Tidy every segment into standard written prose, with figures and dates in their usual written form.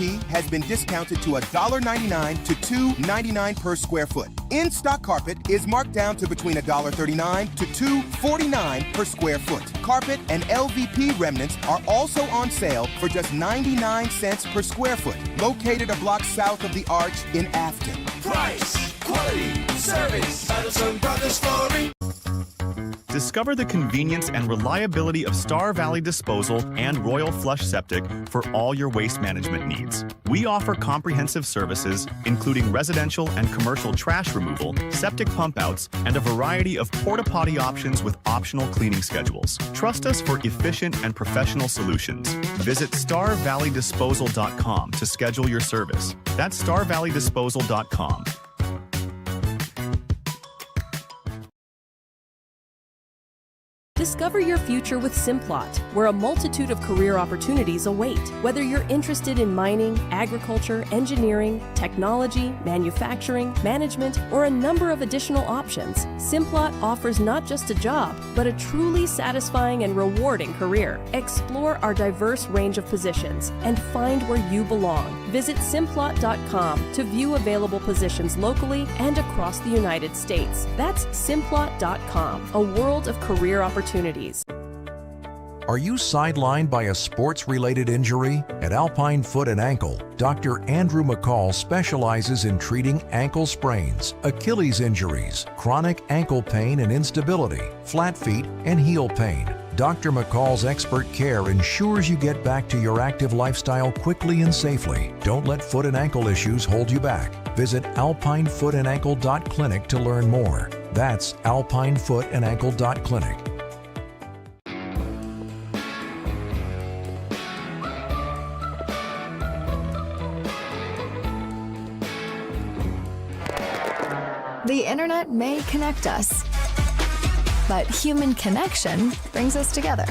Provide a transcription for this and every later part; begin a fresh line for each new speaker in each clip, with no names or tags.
has been discounted to $1.99 to $2.99 per square foot. In-stock carpet is marked down to between $1.39 to $2.49 per square foot. Carpet and LVP remnants are also on sale for just 99 cents per square foot, located a block south of the Arch in Afton.
Price, quality, service, Addison Brothers Flooring.
Discover the convenience and reliability of Star Valley Disposal and Royal Flush Septic for all your waste management needs. We offer comprehensive services, including residential and commercial trash removal, septic pump outs, and a variety of porta-potty options with optional cleaning schedules. Trust us for efficient and professional solutions. Visit StarValleyDisposal.com to schedule your service. That's StarValleyDisposal.com.
Discover your future with Simplot, where a multitude of career opportunities await. Whether you're interested in mining, agriculture, engineering, technology, manufacturing, management, or a number of additional options, Simplot offers not just a job, but a truly satisfying and rewarding career. Explore our diverse range of positions and find where you belong. Visit Simplot.com to view available positions locally and across the United States. That's Simplot.com, a world of career opportunities.
Are you sidelined by a sports-related injury? At Alpine Foot and Ankle, Dr. Andrew McCall specializes in treating ankle sprains, Achilles injuries, chronic ankle pain and instability, flat feet, and heel pain. Dr. McCall's expert care ensures you get back to your active lifestyle quickly and safely. Don't let foot and ankle issues hold you back. Visit alpinefoothandankle.clinic to learn more. That's alpinefoothandankle.clinic.
The internet may connect us, but human connection brings us together.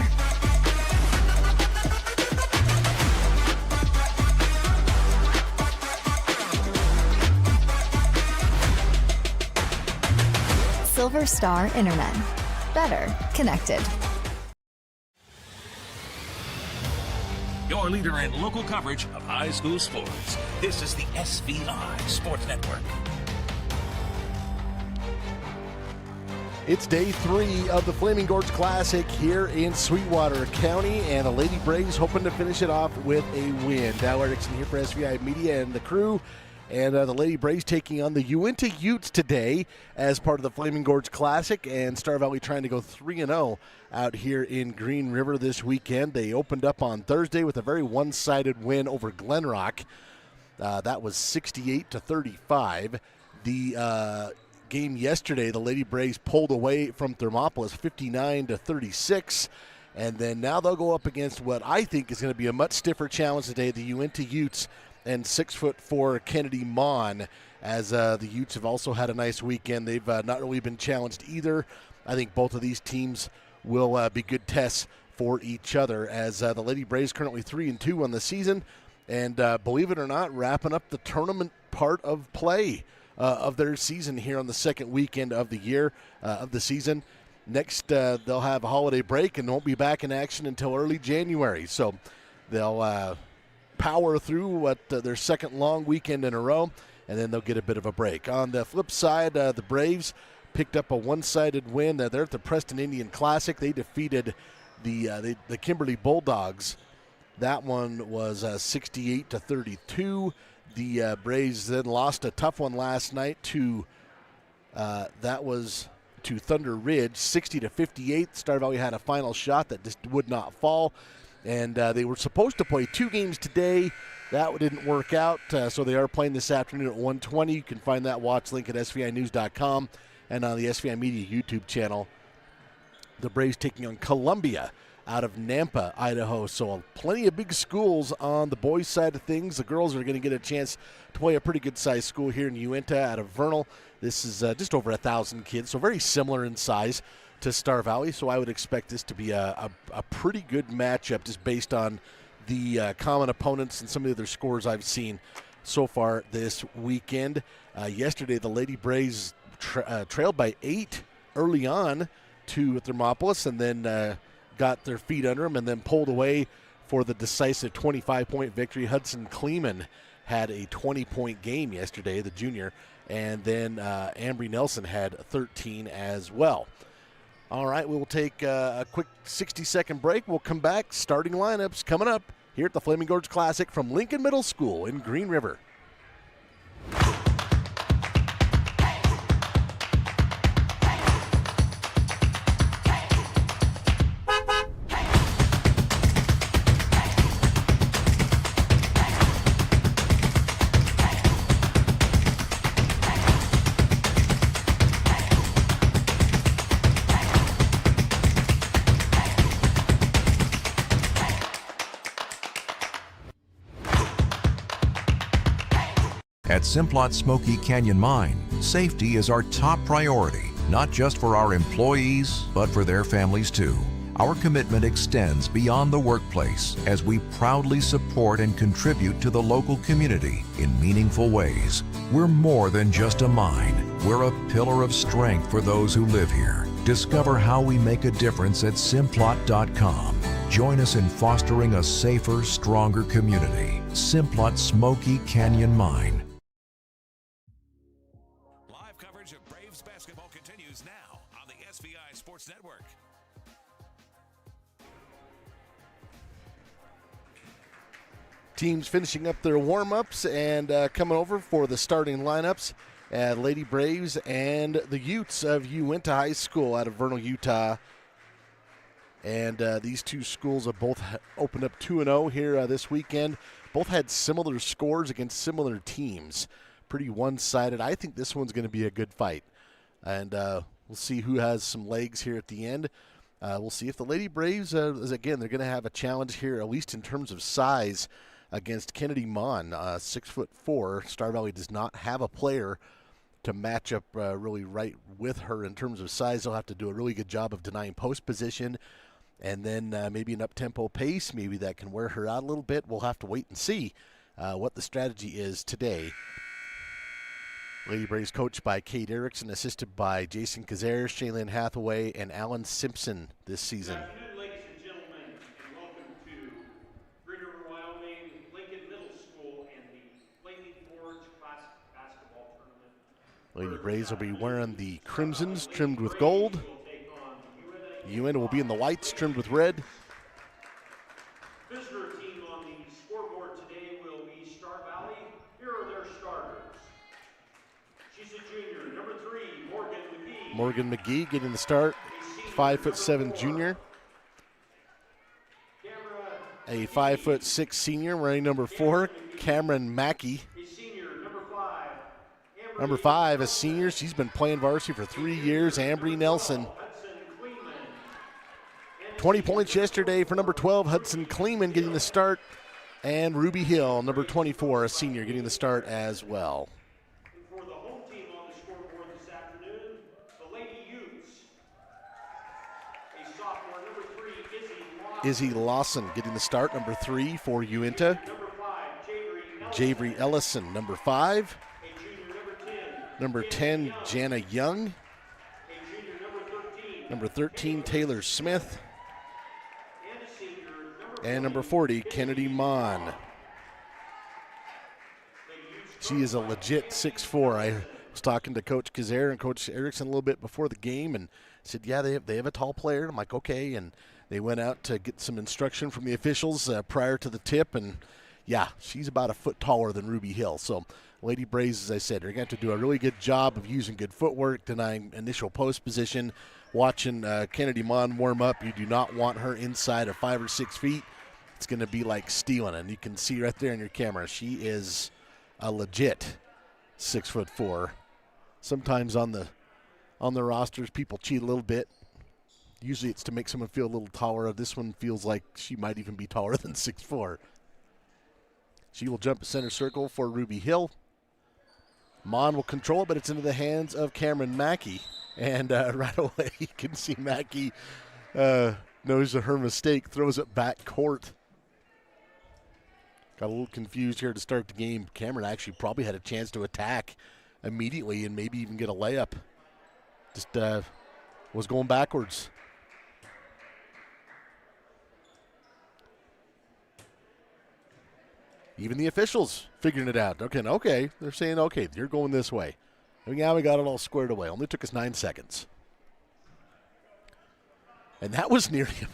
Silver Star Internet. Better connected.
Your leader in local coverage of high school sports. This is the SVI Sports Network.
It's day 3 of the Flaming Gorge Classic here in Sweetwater County, and the Lady Braves hoping to finish it off with a win. Dow Erickson here for SVI Media and the crew, and the Lady Braves taking on the Uintah Utes today as part of the Flaming Gorge Classic, and Star Valley trying to go 3-0 out here in Green River this weekend. They opened up on Thursday with a very one-sided win over Glenrock. That was 68-35. The game yesterday, the Lady Braves pulled away from Thermopolis 59-36, and then now they'll go up against what I think is going to be a much stiffer challenge today, the Uintah Utes and 6'4" Kennedy Mon, as the Utes have also had a nice weekend. They've not really been challenged either. I think both of these teams will be good tests for each other, as the Lady Braves currently 3-2 on the season, and believe it or not, wrapping up the tournament part of play of their season here on the second weekend of the year, of the season. Next, they'll have a holiday break and won't be back in action until early January. So they'll power through what their second long weekend in a row, and then they'll get a bit of a break. On the flip side, the Braves picked up a one-sided win. They're at the Preston Indian Classic. They defeated the Kimberly Bulldogs. That one was 68-32. The Braves then lost a tough one last night to Thunder Ridge, 60-58. Star Valley had a final shot that just would not fall, and they were supposed to play 2 games today. That didn't work out, so they are playing this afternoon at 1:20. You can find that watch link at SVInews.com and on the SVI Media YouTube channel. The Braves taking on Columbia out of Nampa, Idaho. So plenty of big schools on the boys' side of things. The girls are going to get a chance to play a pretty good-sized school here in Uintah out of Vernal. This is just over 1,000 kids, so very similar in size to Star Valley. So I would expect this to be a pretty good matchup just based on the common opponents and some of the other scores I've seen so far this weekend. Yesterday, the Lady Braves trailed by 8 early on to Thermopolis, and then got their feet under them and then pulled away for the decisive 25-point victory. Hudson Kleeman had a 20-point game yesterday, the junior, and then Ambry Nelson had 13 as well. All right, we will take a quick 60-second break. We'll come back. Starting lineups coming up here at the Flaming Gorge Classic from Lincoln Middle School in Green River.
At Simplot Smoky Canyon Mine, safety is our top priority, not just for our employees, but for their families too. Our commitment extends beyond the workplace as we proudly support and contribute to the local community in meaningful ways. We're more than just a mine. We're a pillar of strength for those who live here. Discover how we make a difference at Simplot.com. Join us in fostering a safer, stronger community. Simplot Smoky Canyon Mine.
Live coverage of Braves basketball continues now on the SVI Sports Network.
Teams finishing up their warm-ups and coming over for the starting lineups. Lady Braves and the Utes of Uintah High School out of Vernal, Utah. And these two schools have both opened up 2-0 here this weekend. Both had similar scores against similar teams. Pretty one-sided. I think this one's going to be a good fight. And we'll see who has some legs here at the end. We'll see if the Lady Braves, again, they're going to have a challenge here, at least in terms of size, against Kennedy Mon, 6'4". Star Valley does not have a player to match up really right with her in terms of size. They'll have to do a really good job of denying post position, and then maybe an up-tempo pace. Maybe that can wear her out a little bit. We'll have to wait and see what the strategy is today. Lady Braves coached by Kate Erickson, assisted by Jason Kazare, Shaylin Hathaway, and Alan Simpson this season. Lady Braves will be wearing the crimsons trimmed with gold. Uintah will be in the whites trimmed with red.
Visitor team on the scoreboard today will be Star Valley. Here are their starters. She's a junior, number 3, Morgan McGee.
Morgan McGee getting the start, 5'7" junior. A 5'6" senior wearing number 4, Cameron Mackey. Number 5, a senior. She's been playing varsity for 3 years, Ambry Nelson. 20 points yesterday for number 12, Hudson Kleeman getting the start. And Ruby Hill, number 24, a senior, getting the start as well.
For the home team on the scoreboard this afternoon, the Lady Utes. A sophomore, number 3,
Izzy Lawson getting the start, number 3 for Uintah.
Number 5,
Javery Ellison, number 5. Number 10, Jana Young. Number 13, Taylor Smith. And number 40, Kennedy Mon. She is a legit 6'4". I was talking to Coach Kazare and Coach Erickson a little bit before the game and said, yeah, they have a tall player. I'm like, okay. And they went out to get some instruction from the officials prior to the tip. And, yeah, she's about a foot taller than Ruby Hill. So Lady Braves, as I said, are going to have to do a really good job of using good footwork, denying initial post position. Watching Kennedy Mon warm up, you do not want her inside of 5 or 6 feet. It's going to be like stealing, and you can see right there in your camera, she is a legit 6'4". Sometimes on the rosters, people cheat a little bit. Usually it's to make someone feel a little taller. This one feels like she might even be taller than 6'4". She will jump a center circle for Ruby Hill. Mon will control it, but it's into the hands of Cameron Mackey. And right away, you can see Mackey knows her mistake, throws it back court. Got a little confused here to start the game. Cameron actually probably had a chance to attack immediately and maybe even get a layup. Just was going backwards. Even the officials figuring it out. Okay, they're saying, okay, you're going this way. And now we got it all squared away. Only took us 9 seconds. And that was near him.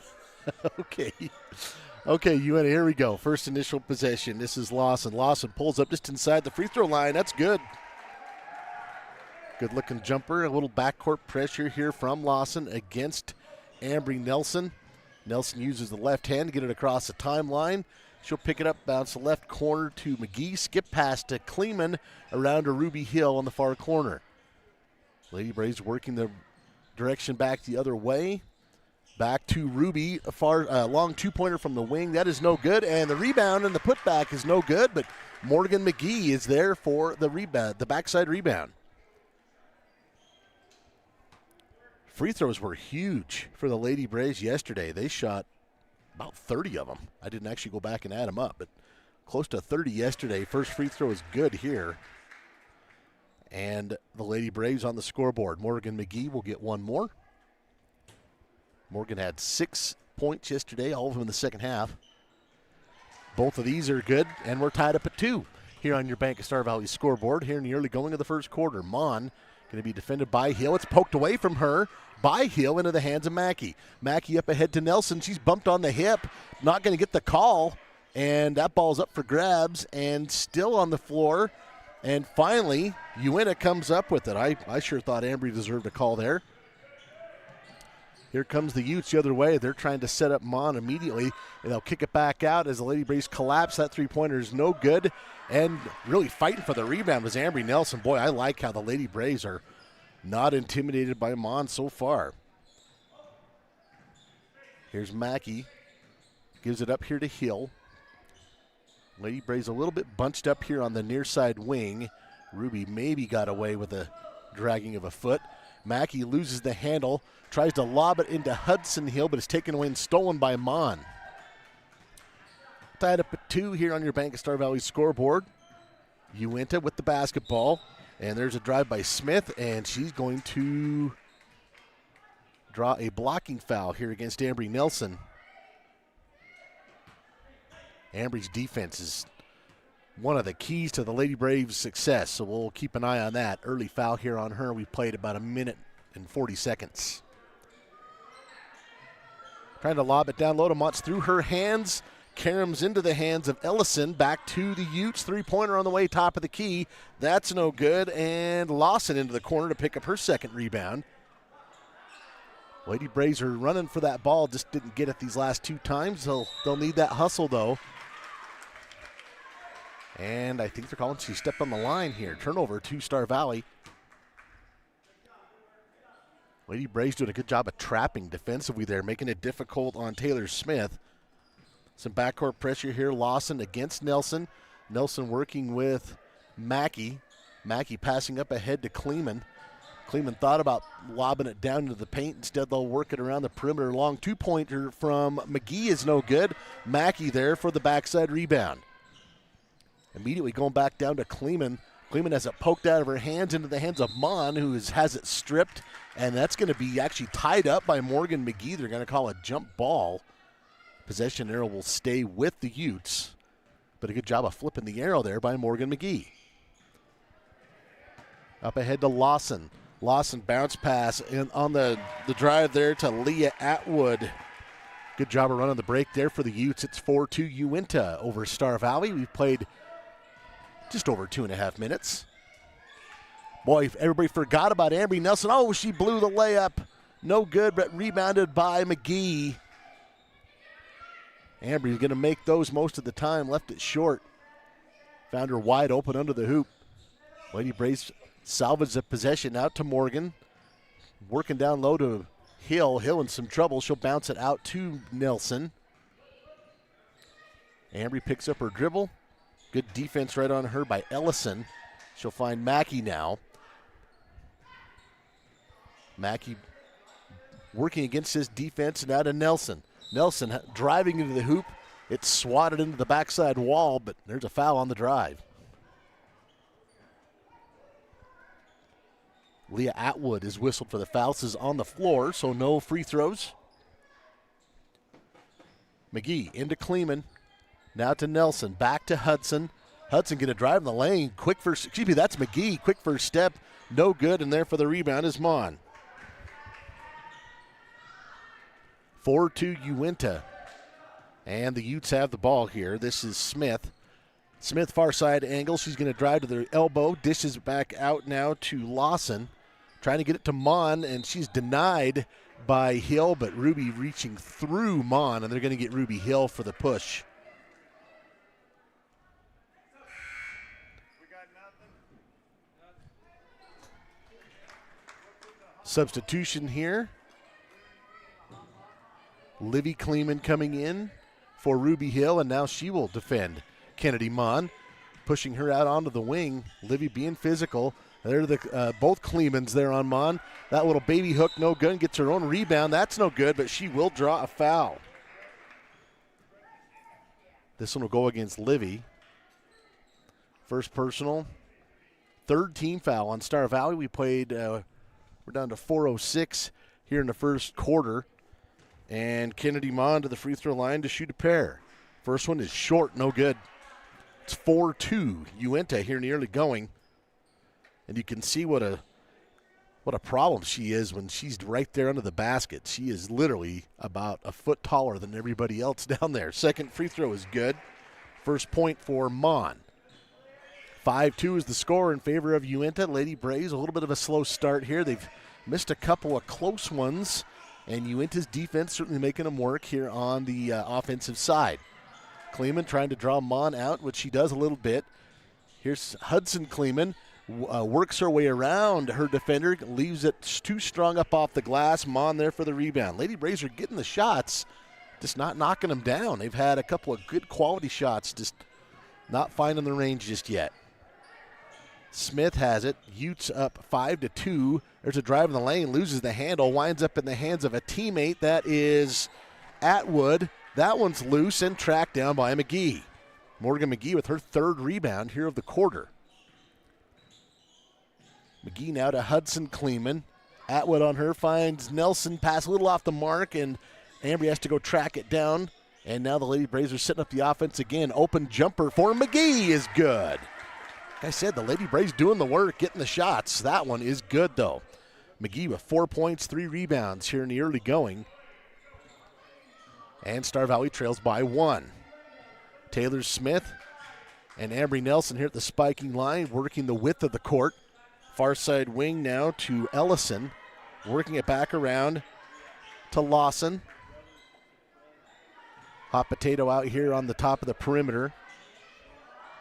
Okay, Uintah, here we go. First initial possession. This is Lawson. Lawson pulls up just inside the free throw line. That's good. Good looking jumper. A little backcourt pressure here from Lawson against Ambry Nelson. Nelson uses the left hand to get it across the timeline. She'll pick it up, bounce the left corner to McGee, skip past to Kleeman, around to Ruby Hill on the far corner. Lady Braves working the direction back the other way. Back to Ruby, a far long two-pointer from the wing. That is no good, and the rebound and the putback is no good, but Morgan McGee is there for the rebound, the backside rebound. Free throws were huge for the Lady Braves yesterday. They shot about 30 of them. I didn't actually go back and add them up, but close to 30 yesterday. First free throw is good here. And the Lady Braves on the scoreboard. Morgan McGee will get one more. Morgan had 6 points yesterday, all of them in the second half. Both of these are good, and we're tied up at 2 here on your Bank of Star Valley scoreboard here in the early going of the first quarter. Mon going to be defended by Hill. It's poked away from her by Hill into the hands of Mackey. Mackey up ahead to Nelson. She's bumped on the hip, not going to get the call, and that ball's up for grabs and still on the floor. And finally, Uintah comes up with it. I sure thought Ambry deserved a call there. Here comes the Utes the other way. They're trying to set up Mon immediately, and they'll kick it back out as the Lady Braves collapse. That three-pointer is no good, and really fighting for the rebound was Ambry Nelson. Boy, I like how the Lady Braves are not intimidated by Mon so far. Here's Mackey. Gives it up here to Hill. Lady Braves a little bit bunched up here on the near side wing. Ruby maybe got away with a dragging of a foot. Mackey loses the handle, tries to lob it into Hudson Hill, but it's taken away and stolen by Mon. Tied up at 2 here on your Bank of Star Valley scoreboard. Uintah with the basketball, and there's a drive by Smith, and she's going to draw a blocking foul here against Ambry Nelson. Ambry's defense is one of the keys to the Lady Braves' success, so we'll keep an eye on that. Early foul here on her. We've played about 1 minute and 40 seconds. Trying to lob it down low to Motts through her hands. Karams into the hands of Ellison. Back to the Utes. Three-pointer on the way, top of the key. That's no good. And Lawson into the corner to pick up her second rebound. Lady Braves are running for that ball. Just didn't get it these last 2 times. They'll need that hustle, though. And I think they're calling she stepped on the line here. Turnover to Star Valley. Lady Braves doing a good job of trapping defensively there, making it difficult on Taylor Smith. Some backcourt pressure here. Lawson against Nelson. Nelson working with Mackey. Mackey passing up ahead to Kleeman. Kleeman thought about lobbing it down into the paint. Instead, they'll work it around the perimeter. Long two-pointer from McGee is no good. Mackey there for the backside rebound. Immediately going back down to Kleeman. Kleeman has it poked out of her hands into the hands of Mon, who has it stripped. And that's going to be actually tied up by Morgan McGee. They're going to call a jump ball. Possession arrow will stay with the Utes. But a good job of flipping the arrow there by Morgan McGee. Up ahead to Lawson. Lawson bounce pass on the drive there to Leah Atwood. Good job of running the break there for the Utes. It's 4-2 Uintah over Star Valley. We've played just over 2.5 minutes. Boy, everybody forgot about Ambry Nelson. Oh, she blew the layup. No good, but rebounded by McGee. Ambry's going to make those most of the time. Left it short. Found her wide open under the hoop. Lady Braves salvaged the possession out to Morgan. Working down low to Hill. Hill in some trouble. She'll bounce it out to Nelson. Ambry picks up her dribble. Good defense right on her by Ellison. She'll find Mackey now. Mackey working against his defense and out to Nelson. Nelson driving into the hoop. It's swatted into the backside wall, but there's a foul on the drive. Leah Atwood is whistled for the foul. This is on the floor, so no free throws. McGee into Kleeman. Now to Nelson, back to Hudson. Hudson going to drive in the lane. That's McGee. Quick first step, no good, and there for the rebound is Mon. 4-2 Uintah. And the Utes have the ball here. This is Smith. Smith far side angle. She's going to drive to the elbow. Dishes back out now to Lawson. Trying to get it to Mon, and she's denied by Hill, but Ruby reaching through Mon, and they're going to get Ruby Hill for the push. Substitution here. Livy Kleeman coming in for Ruby Hill, and now she will defend Kennedy Mon, pushing her out onto the wing. Livy being physical. They're both Kleemans there on Mon. That little baby hook, no good, gets her own rebound. That's no good, but she will draw a foul. This one will go against Livy. First personal. Third team foul on Star Valley. We played, we're down to 4:06 here in the first quarter. And Kennedy Mon to the free throw line to shoot a pair. First one is short, no good. It's 4-2 Uintah here in the early going. And you can see what a problem she is when she's right there under the basket. She is literally about a foot taller than everybody else down there. Second free throw is good. First point for Mon. 5-2 is the score in favor of Uintah. Lady Braves, a little bit of a slow start here. They've missed a couple of close ones. And Uintah's defense certainly making them work here on the offensive side. Kleeman trying to draw Mon out, which she does a little bit. Here's Hudson Kleeman. Works her way around her defender, leaves it too strong up off the glass. Mon there for the rebound. Lady Braves are getting the shots, just not knocking them down. They've had a couple of good quality shots, just not finding the range just yet. Smith has it. Utes up 5-2. There's a drive in the lane, loses the handle, winds up in the hands of a teammate. That is Atwood. That one's loose and tracked down by McGee. Morgan McGee with her third rebound here of the quarter. McGee now to Hudson Kleeman. Atwood on her, finds Nelson, pass a little off the mark, and Ambry has to go track it down. And now the Lady Braves are setting up the offense again. Open jumper for McGee is good. Like I said, the Lady Braves doing the work, getting the shots. That one is good, though. McGee with 4 points, 3 rebounds here in the early going. And Star Valley trails by 1. Taylor Smith and Ambry Nelson here at the spiking line, working the width of the court. Far side wing now to Ellison, working it back around to Lawson. Hot potato out here on the top of the perimeter.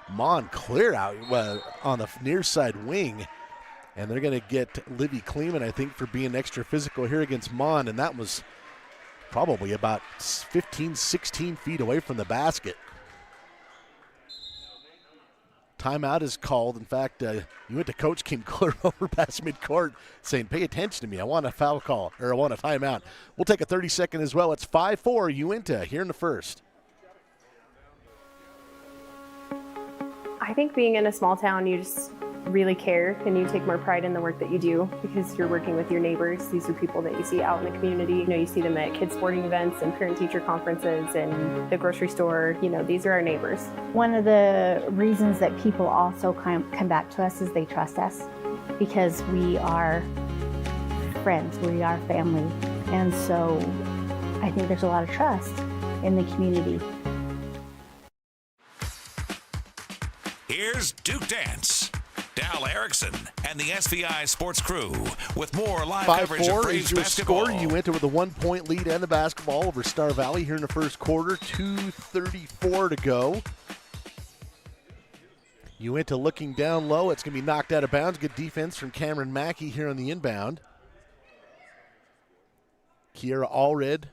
Mon clear out on the near side wing. And they're going to get Livy Kleeman, I think, for being extra physical here against Mon. And that was probably about 15, 16 feet away from the basket. Timeout is called. In fact, Uintah coach came clear over past midcourt saying, pay attention to me. I want a foul call, or I want a timeout. We'll take a 30-second as well. It's 5-4 Uintah here in the first.
I think being in a small town, you just really care and you take more pride in the work that you do because you're working with your neighbors. These are people that you see out in the community. You know, you see them at kids' sporting events and parent-teacher conferences and the grocery store. You know, these are our neighbors.
One of the reasons that people also come back to us is they trust us because we are friends, we are family. And so I think there's a lot of trust in the community.
Here's Duke Dance. Dal Erickson and the SVI Sports Crew with more live coverage of
5-4
Braves
is your
basketball.
score. Uintah with a 1-point lead and the basketball over Star Valley here in the first quarter. 2:34 to go. Uintah looking down low. It's going to be knocked out of bounds. Good defense from Cameron Mackey here on the inbound. Kiera Allred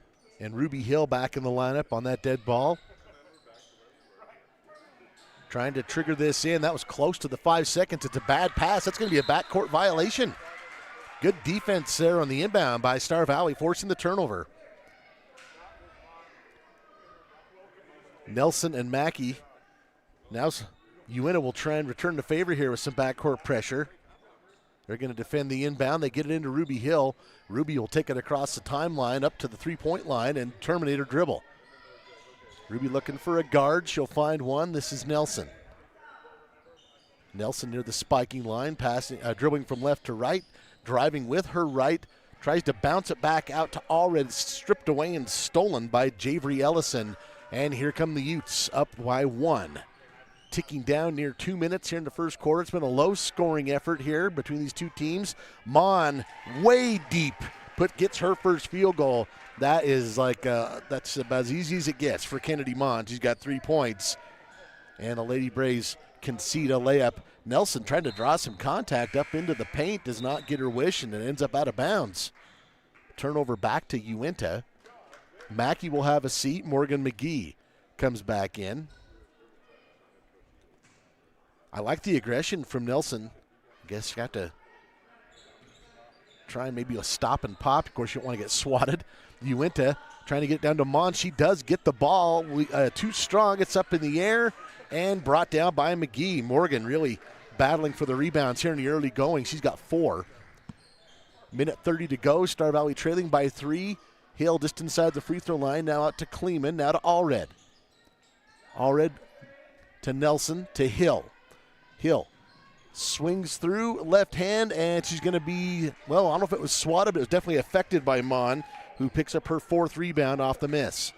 and Ruby Hill back in the lineup on that dead ball. Trying to trigger this in. That was close to the 5 seconds. It's a bad pass. That's going to be a backcourt violation. Good defense there on the inbound by Star Valley, forcing the turnover. Nelson and Mackey. Now Uintah will try and return the favor here with some backcourt pressure. They're going to defend the inbound. They get it into Ruby Hill. Ruby will take it across the timeline up to the three-point line and terminate her dribble. Ruby looking for a guard. She'll find one. This is Nelson. Nelson near the spiking line, passing, dribbling from left to right, driving with her right, tries to bounce it back out to Allred, stripped away and stolen by Javery Ellison. And here come the Utes, up by 1. Ticking down near 2 minutes here in the first quarter. It's been a low-scoring effort here between these two teams. Mon, way deep, gets her first field goal. That is that's about as easy as it gets for Kennedy Mon. She's got 3 points. And the Lady Braves concede a layup. Nelson trying to draw some contact up into the paint, does not get her wish, and it ends up out of bounds. Turnover back to Uintah. Mackey will have a seat. Morgan McGee comes back in. I like the aggression from Nelson. I guess you have to try maybe a stop and pop. Of course, you don't want to get swatted. Uintah trying to get it down to Mon. She does get the ball. Too strong. It's up in the air and brought down by McGee. Morgan really battling for the rebounds here in the early going. She's got 4. Minute 30 to go. Star Valley trailing by 3. Hill just inside the free throw line. Now out to Kleeman. Now to Allred. Allred to Nelson to Hill. Hill swings through left hand, and she's going to be, well, I don't know if it was swatted, but it was definitely affected by Mon, who picks up her 4th rebound off the miss.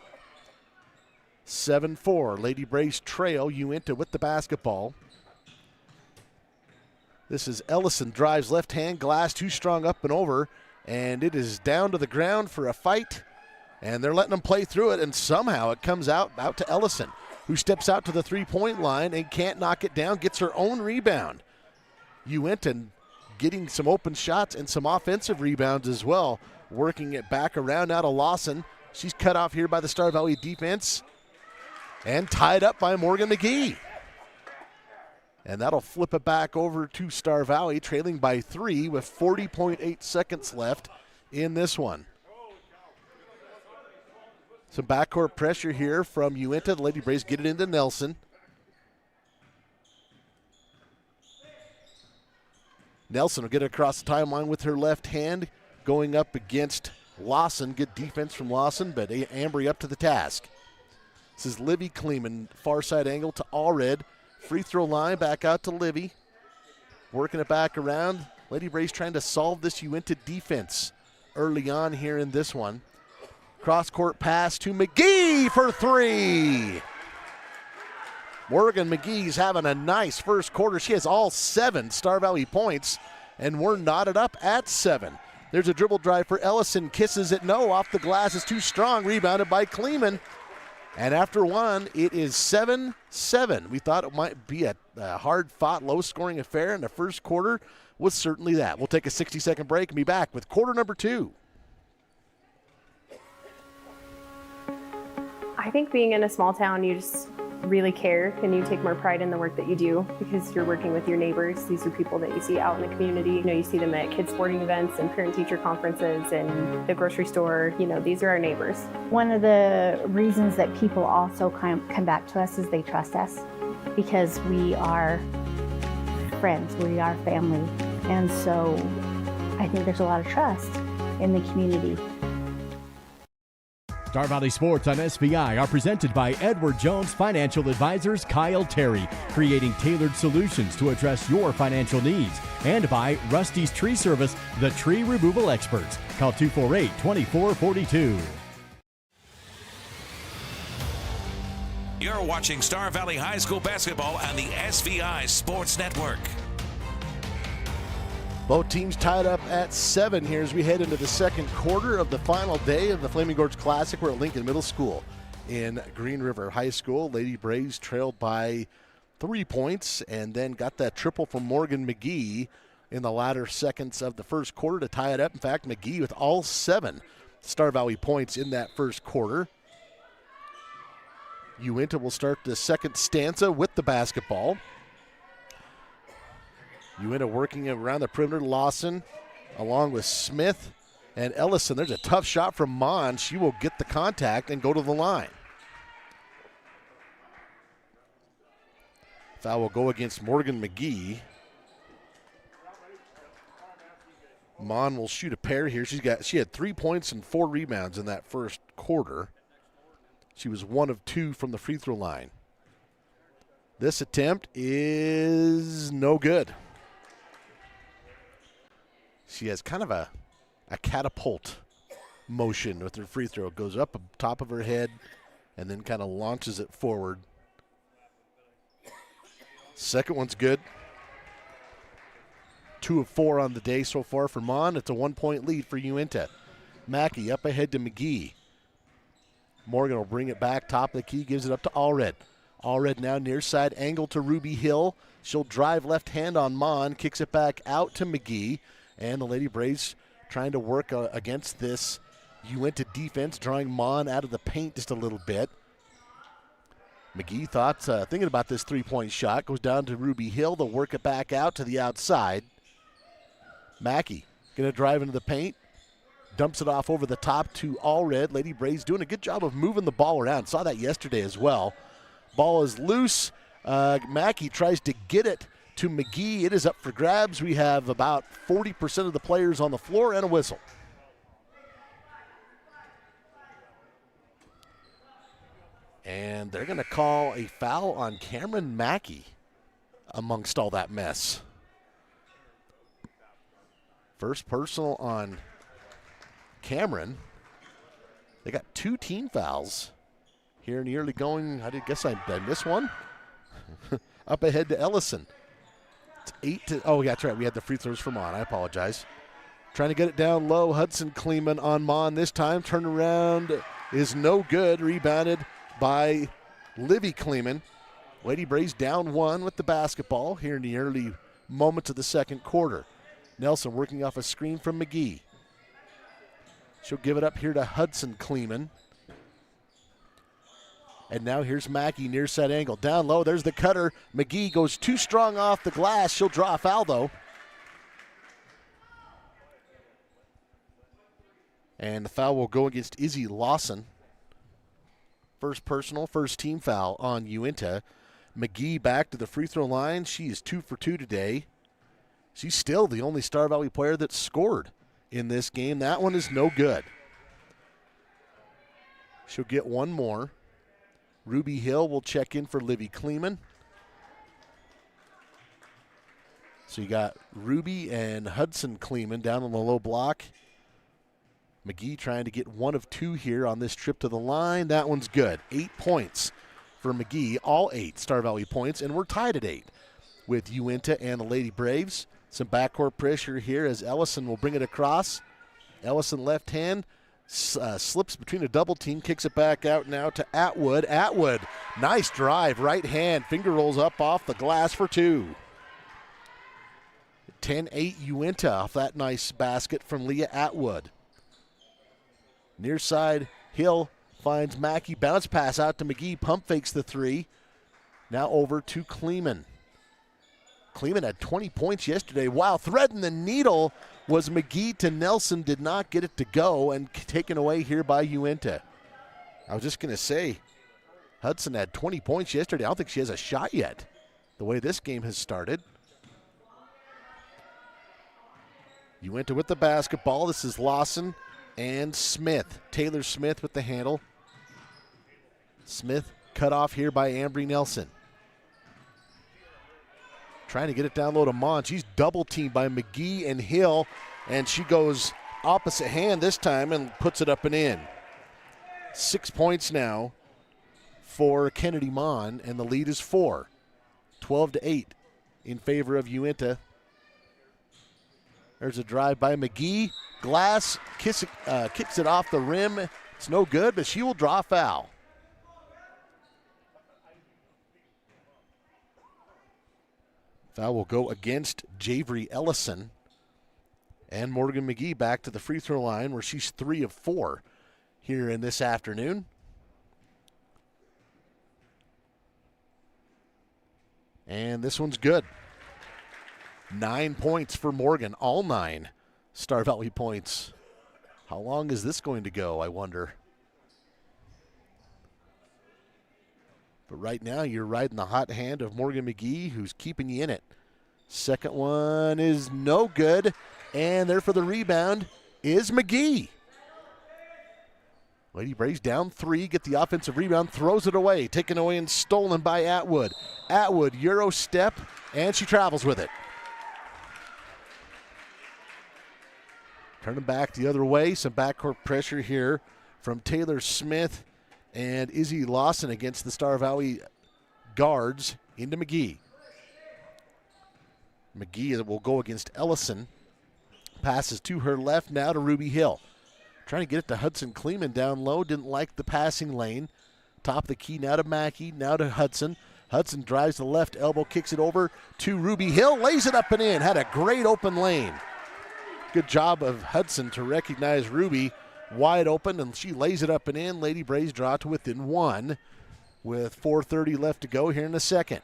7-4. Lady Braves trail. Uintah with the basketball. This is Ellison, drives left hand, glass too strong up and over, and it is down to the ground for a fight, and they're letting them play through it, and somehow it comes out to Ellison, who steps out to the three-point line and can't knock it down, gets her own rebound. Uintah getting some open shots and some offensive rebounds as well, working it back around now to Lawson. She's cut off here by the Star Valley defense and tied up by Morgan McGee. And that'll flip it back over to Star Valley, trailing by 3 with 40.8 seconds left in this one. Some backcourt pressure here from Uintah. The Lady Braves get it into Nelson. Nelson will get it across the timeline with her left hand, going up against Lawson. Good defense from Lawson, but Ambry up to the task. This is Livy Kleeman, far side angle to Allred. Free throw line, back out to Livy. Working it back around. Lady Braves trying to solve this Uintah defense early on here in this one. Cross-court pass to McGee for 3. Morgan McGee's having a nice first quarter. She has all 7 Star Valley points, and we're knotted up at 7. There's a dribble drive for Ellison. Kisses it no. Off the glass is too strong. Rebounded by Kleeman. And after 1, it is 7-7. We thought it might be a hard-fought, low-scoring affair, and the first quarter was certainly that. We'll take a 60-second break and be back with quarter number 2.
I think being in a small town, you just really care and you take more pride in the work that you do because you're working with your neighbors. These are people that you see out in the community. You know, you see them at kids' sporting events and parent-teacher conferences and the grocery store. You know, these are our neighbors.
One of the reasons that people also come back to us is they trust us because we are friends, we are family. And so I think there's a lot of trust in the community.
Star Valley Sports on SVI are presented by Edward Jones Financial Advisors Kyle Terry, creating tailored solutions to address your financial needs. And by Rusty's Tree Service, the tree removal experts. Call 248-2442.
You're watching Star Valley High School basketball on the SVI Sports Network.
Both teams tied up at 7 here as we head into the second quarter of the final day of the Flaming Gorge Classic. We're at Lincoln Middle School in Green River High School. Lady Braves trailed by 3 points and then got that triple from Morgan McGee in the latter seconds of the first quarter to tie it up. In fact, McGee with all 7 Star Valley points in that first quarter. Uintah will start the second stanza with the basketball. Uintah working around the perimeter. Lawson along with Smith and Ellison. There's a tough shot from Mon. She will get the contact and go to the line. Foul will go against Morgan McGee. Mon will shoot a pair here. She had 3 points and 4 rebounds in that first quarter. She was 1 of 2 from the free throw line. This attempt is no good. She has kind of a catapult motion with her free throw. It goes up top of her head and then kind of launches it forward. Second one's good. 2 of 4 on the day so far for Mon. It's a 1-point lead for Uintah. Mackey up ahead to McGee. Morgan will bring it back, top of the key, gives it up to Allred. Allred now near side angle to Ruby Hill. She'll drive left hand on Mon, kicks it back out to McGee. And the Lady Braves trying to work against this Uintah defense, drawing Mon out of the paint just a little bit. McGee thought, thinking about this 3-point shot, goes down to Ruby Hill. They'll work it back out to the outside. Mackey going to drive into the paint. Dumps it off over the top to Allred. Lady Braves doing a good job of moving the ball around. Saw that yesterday as well. Ball is loose. Mackey tries to get it to McGee. It is up for grabs. We have about 40% of the players on the floor and a whistle. And they're going to call a foul on Cameron Mackey amongst all that mess. First personal on Cameron. They got 2 team fouls here in the early going. I guess I missed one. Up ahead to Ellison. It's 8 oh, yeah, that's right. We had the free throws for Mon. I apologize. Trying to get it down low. Hudson Kleeman on Mon this time. Turnaround is no good. Rebounded by Livy Kleeman. Lady Braves down 1 with the basketball here in the early moments of the second quarter. Nelson working off a screen from McGee. She'll give it up here to Hudson Kleeman. And now here's Mackey near side angle. Down low, there's the cutter. McGee goes too strong off the glass. She'll draw a foul, though. And the foul will go against Izzy Lawson. First personal, first team foul on Uintah. McGee back to the free throw line. She is 2 for 2 today. She's still the only Star Valley player that scored in this game. That one is no good. She'll get one more. Ruby Hill will check in for Livy Kleeman. So you got Ruby and Hudson Kleeman down on the low block. McGee trying to get 1 of 2 here on this trip to the line. That one's good. 8 points for McGee, all 8 Star Valley points, and we're tied at 8 with Uintah and the Lady Braves. Some backcourt pressure here as Ellison will bring it across. Ellison left hand slips between a double team, kicks it back out now to Atwood. Atwood, nice drive, right hand, finger rolls up off the glass for 2. 10-8 Uintah off that nice basket from Leah Atwood. Near side, Hill finds Mackey, bounce pass out to McGee, pump fakes the 3. Now over to Kleeman. Kleeman had 20 points yesterday. Wow, threading the needle was McGee to Nelson, did not get it to go, and taken away here by Uintah. I was just going to say, Hudson had 20 points yesterday. I don't think she has a shot yet, the way this game has started. Uintah with the basketball. This is Lawson and Smith. Taylor Smith with the handle. Smith cut off here by Ambry Nelson. Trying to get it down low to Mon. She's double teamed by McGee and Hill, and she goes opposite hand this time and puts it up and in. 6 points now for Kennedy Mon, and the lead is 4. 12-8 in favor of Uintah. There's a drive by McGee. Glass kicks it off the rim. It's no good, but she will draw a foul. Foul will go against Javery Ellison. And Morgan McGee back to the free throw line where she's 3 of 4 here in this afternoon. And this one's good. 9 points for Morgan, all 9 Star Valley points. How long is this going to go, I wonder? But right now, you're riding the hot hand of Morgan McGee, who's keeping you in it. Second one is no good, and there for the rebound is McGee. Lady Braves down 3, get the offensive rebound, throws it away, taken away and stolen by Atwood. Atwood, Euro step, and she travels with it. Turning back the other way, some backcourt pressure here from Taylor Smith and Izzy Lawson against the Star Valley guards into McGee. McGee will go against Ellison. Passes to her left, now to Ruby Hill. Trying to get it to Hudson Kleeman down low. Didn't like the passing lane. Top of the key now to Mackey, now to Hudson. Hudson drives the left elbow, kicks it over to Ruby Hill, lays it up and in. Had a great open lane. Good job of Hudson to recognize Ruby wide open, and she lays it up and in. Lady Braves draw to within 1 with 4:30 left to go here in the second.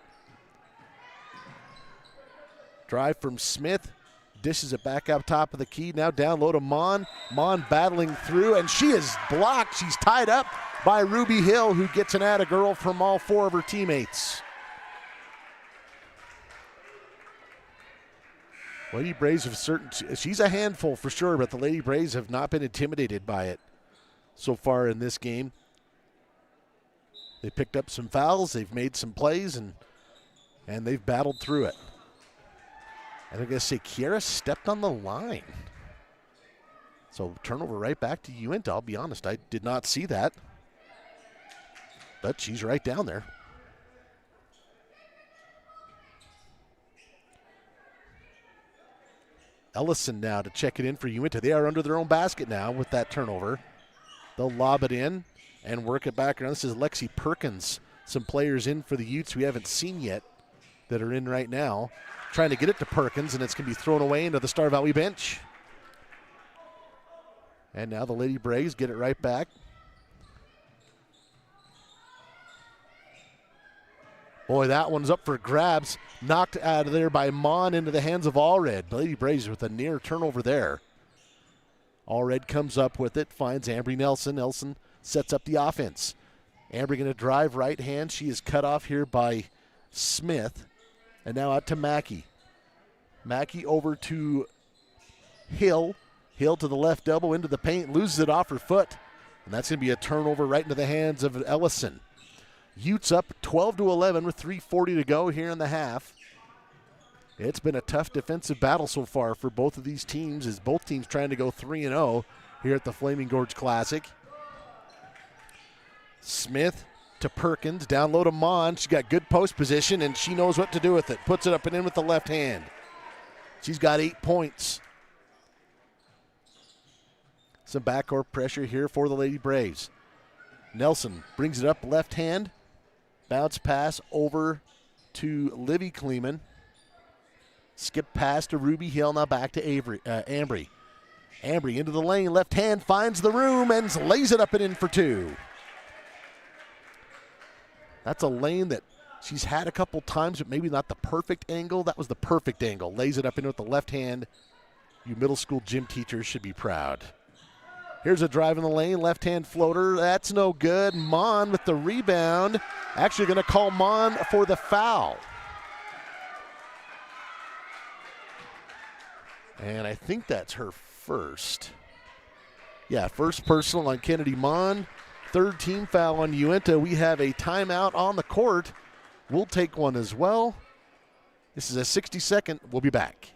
Drive from Smith. Dishes it back up top of the key. Now down low to Mon. Mon battling through, and she is blocked. She's tied up by Ruby Hill, who gets an atta-girl from all 4 of her teammates. Lady Braves have she's a handful for sure, but the Lady Braves have not been intimidated by it so far in this game. They picked up some fouls, they've made some plays, and they've battled through it. And I'm going to say Kiera stepped on the line. So turnover right back to Uintah. I'll be honest, I did not see that. But she's right down there. Ellison now to check it in for Uintah. They are under their own basket now with that turnover. They'll lob it in and work it back around. This is Lexi Perkins. Some players in for the Utes we haven't seen yet that are in right now. Trying to get it to Perkins, and it's going to be thrown away into the Star Valley bench. And now the Lady Braves get it right back. Boy, that one's up for grabs. Knocked out of there by Mon into the hands of Allred. Lady Braves with a near turnover there. Allred comes up with it, finds Ambry Nelson. Nelson sets up the offense. Ambry going to drive right hand. She is cut off here by Smith. And now out to Mackey. Mackey over to Hill. Hill to the left elbow into the paint, loses it off her foot. And that's going to be a turnover right into the hands of Ellison. Utes up 12-11 with 3:40 to go here in the half. It's been a tough defensive battle so far for both of these teams, as both teams trying to go 3-0 here at the Flaming Gorge Classic. Smith to Perkins, down low to Mon. She's got good post position, and she knows what to do with it. Puts it up and in with the left hand. She's got 8 points. Some backcourt pressure here for the Lady Braves. Nelson brings it up left hand. Bounce pass over to Livy Kleeman. Skip pass to Ruby Hill, now back to Ambry. Ambry into the lane, left hand, finds the room and lays it up and in for 2. That's a lane that she's had a couple times, but maybe not the perfect angle. That was the perfect angle. Lays it up in with the left hand. You middle school gym teachers should be proud. Here's a drive in the lane, left-hand floater. That's no good. Mon with the rebound. Actually going to call Mon for the foul. And I think that's her first. Yeah, first personal on Kennedy Mon. 3rd team foul on Uintah. We have a timeout on the court. We'll take one as well. This is a 60-second. We'll be back.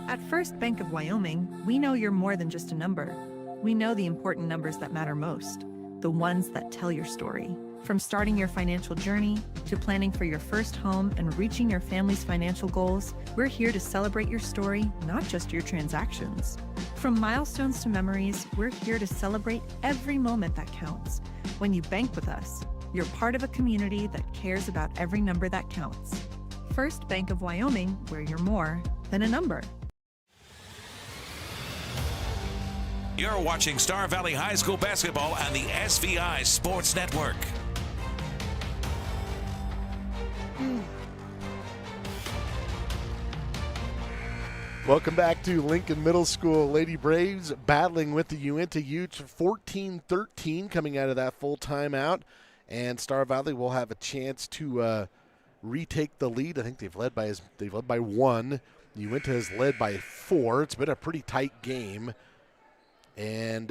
At First Bank of Wyoming, we know you're more than just a number. We know the important numbers that matter most, the ones that tell your story. From starting your financial journey to planning for your first home and reaching your family's financial goals, we're here to celebrate your story, not just your transactions. From milestones to memories, we're here to celebrate every moment that counts. When you bank with us, you're part of a community that cares about every number that counts. First Bank of Wyoming, where you're more than a number.
You're watching Star Valley High School basketball on the SVI Sports Network.
Welcome back to Lincoln Middle School. Lady Braves battling with the Uintah Utes, 14-13 coming out of that full timeout. And Star Valley will have a chance to retake the lead. I think they've led by 1. Uintah has led by 4. It's been a pretty tight game. And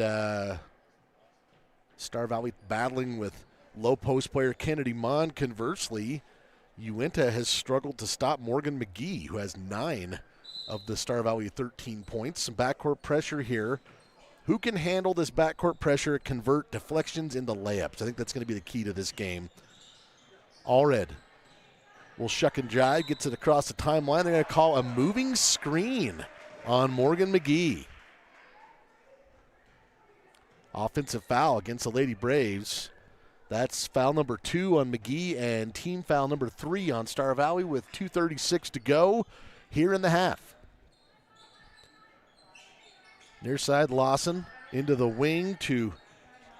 Star Valley battling with low post player Kennedy Mon. Conversely, Uintah has struggled to stop Morgan McGee, who has 9 of the Star Valley 13 points. Some backcourt pressure here. Who can handle this backcourt pressure, convert deflections into layups? I think that's going to be the key to this game. Allred will shuck and jive, gets it across the timeline. They're going to call a moving screen on Morgan McGee. Offensive foul against the Lady Braves. That's foul number 2 on McGee and team foul number 3 on Star Valley with 2:36 to go here in the half. Near side, Lawson into the wing to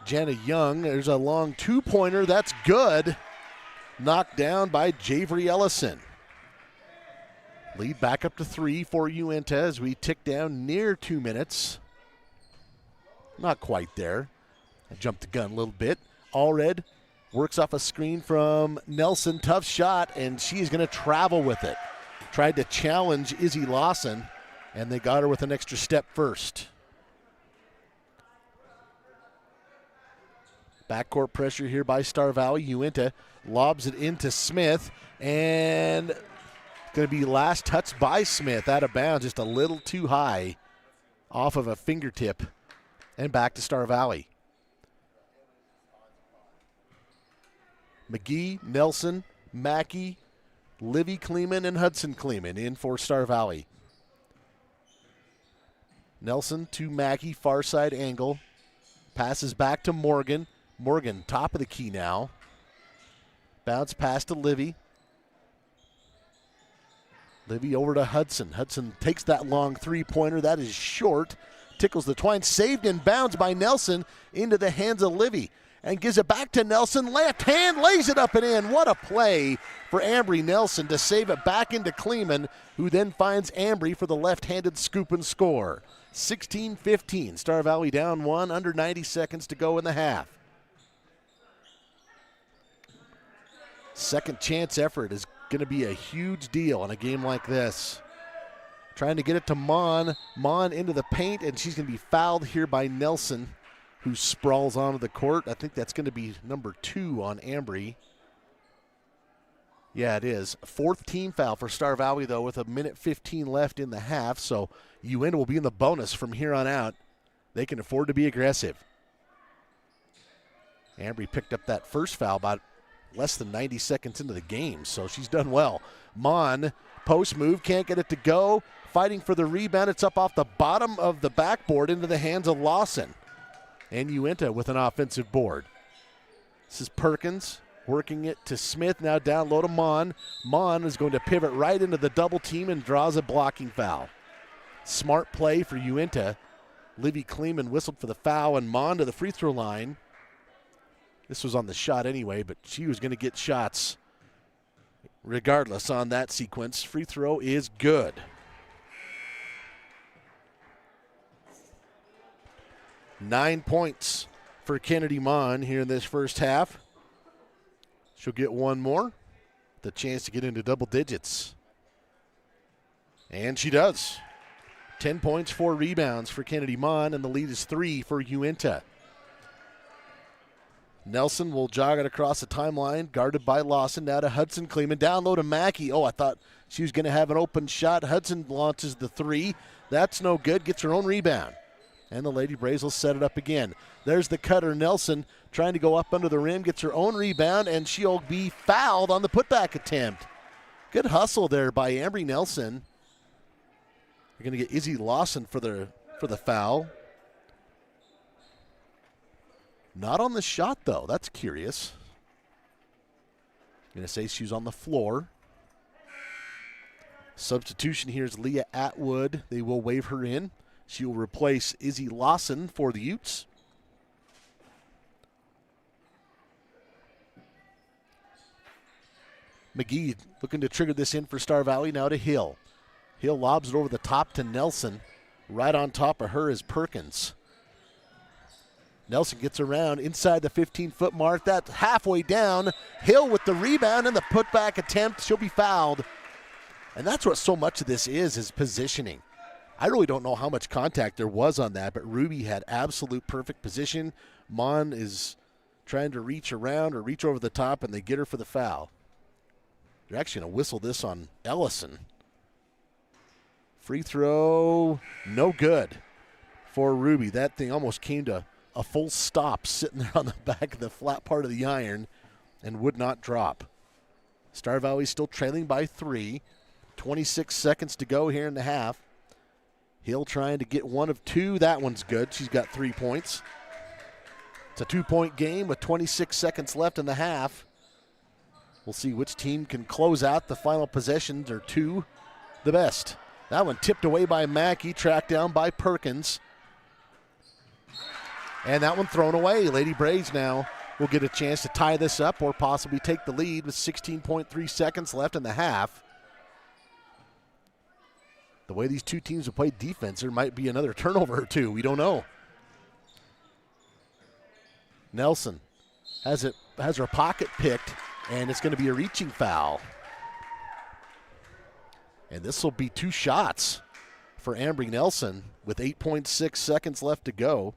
Jana Young. There's a long 2-pointer. That's good. Knocked down by Javery Ellison. Lead back up to 3 for Uintah as we tick down near 2 minutes. Not quite there. I jumped the gun a little bit. Allred works off a screen from Nelson. Tough shot, and she is going to travel with it. Tried to challenge Izzy Lawson, and they got her with an extra step first. Backcourt pressure here by Star Valley. Uintah lobs it into Smith, and going to be last touched by Smith out of bounds, just a little too high off of a fingertip, and back to Star Valley. McGee, Nelson, Mackey, Livy Kleeman, and Hudson Kleeman in for Star Valley. Nelson to Mackey, far side angle. Passes back to Morgan. Morgan, top of the key now. Bounce pass to Livy. Livy over to Hudson. Hudson takes that long 3-pointer. That is short. Tickles the twine. Saved in bounds by Nelson into the hands of Livy. And gives it back to Nelson. Left hand lays it up and in. What a play for Ambry Nelson to save it back into Kleeman, who then finds Ambry for the left-handed scoop and score. 16-15. Star Valley down 1, under 90 seconds to go in the half. Second chance effort is going to be a huge deal in a game like this. Trying to get it to Mon. Mon into the paint, and she's going to be fouled here by Nelson, who sprawls onto the court. I think that's going to be number 2 on Ambry. Yeah, it is. 4th team foul for Star Valley, though, with 1:15 left in the half, so Uintah will be in the bonus from here on out. They can afford to be aggressive. Ambry picked up that first foul about less than 90 seconds into the game, so she's done well. Mon, post move, can't get it to go. Fighting for the rebound. It's up off the bottom of the backboard into the hands of Lawson. And Uintah with an offensive board. This is Perkins working it to Smith. Now down low to Mon. Mon is going to pivot right into the double team and draws a blocking foul. Smart play for Uintah. Livy Kleeman whistled for the foul, and Mon to the free throw line. This was on the shot anyway, but she was going to get shots regardless on that sequence. Free throw is good. Nine points for Kennedy Mon here in this first half. She'll get one more. The chance to get into double digits. And she does. 10 points, 4 rebounds for Kennedy Mon, and the lead is 3 for Uintah. Nelson will jog it across the timeline, guarded by Lawson. Now to Hudson Kleeman. Down low to Mackey. Oh, I thought she was going to have an open shot. Hudson launches the 3. That's no good. Gets her own rebound. And the Lady Braves will set it up again. There's the cutter, Nelson, trying to go up under the rim. Gets her own rebound, and she'll be fouled on the putback attempt. Good hustle there by Ambry Nelson. You're going to get Izzy Lawson for the foul. Not on the shot, though. That's curious. Going to say she's on the floor. Substitution here is Leah Atwood. They will waive her in. She will replace Izzy Lawson for the Utes. McGee looking to trigger this in for Star Valley. Now to Hill. Hill lobs it over the top to Nelson. Right on top of her is Perkins. Nelson gets around inside the 15-foot mark. That's halfway down. Hill with the rebound and the putback attempt. She'll be fouled. And that's what so much of this is positioning. I really don't know how much contact there was on that, but Ruby had absolute perfect position. Mon is trying to reach around or reach over the top, and they get her for the foul. They're actually going to whistle this on Ellison. Free throw, no good for Ruby. That thing almost came to a full stop sitting there on the back of the flat part of the iron and would not drop. Star Valley still trailing by 3. 26 seconds to go here in the half. Hill trying to get one of 2. That one's good. She's got 3 points. It's a 2-point game with 26 seconds left in the half. We'll see which team can close out the final possessions or 2 the best. That one tipped away by Mackey, tracked down by Perkins. And that one thrown away. Lady Braves now will get a chance to tie this up or possibly take the lead with 16.3 seconds left in the half. The way these two teams have played defense, there might be another turnover or 2. We don't know. Nelson has her pocket picked, and it's going to be a reaching foul. And this will be 2 shots for Ambry Nelson with 8.6 seconds left to go.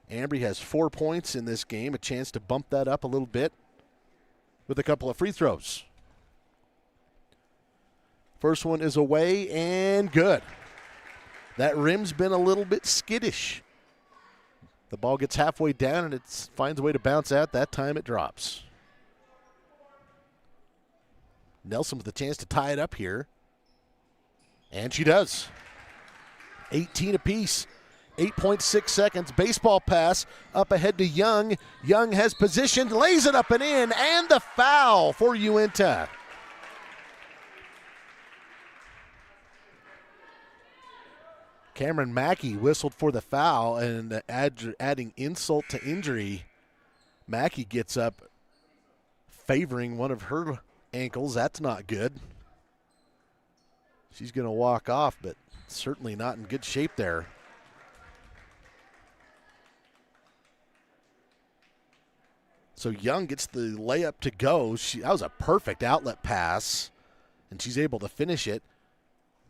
Ambry has 4 points in this game, a chance to bump that up a little bit with a couple of free throws. First one is away and good. That rim's been a little bit skittish. The ball gets halfway down and it finds a way to bounce out. That time it drops. Nelson with a chance to tie it up here. And she does. 18 apiece. 8.6 seconds. Baseball pass up ahead to Young. Young has positioned, lays it up and in, and the foul for Uintah. Cameron Mackey whistled for the foul, and adding insult to injury, Mackey gets up favoring one of her ankles. That's not good. She's going to walk off, but certainly not in good shape there. So Young gets the layup to go. That was a perfect outlet pass, and she's able to finish it.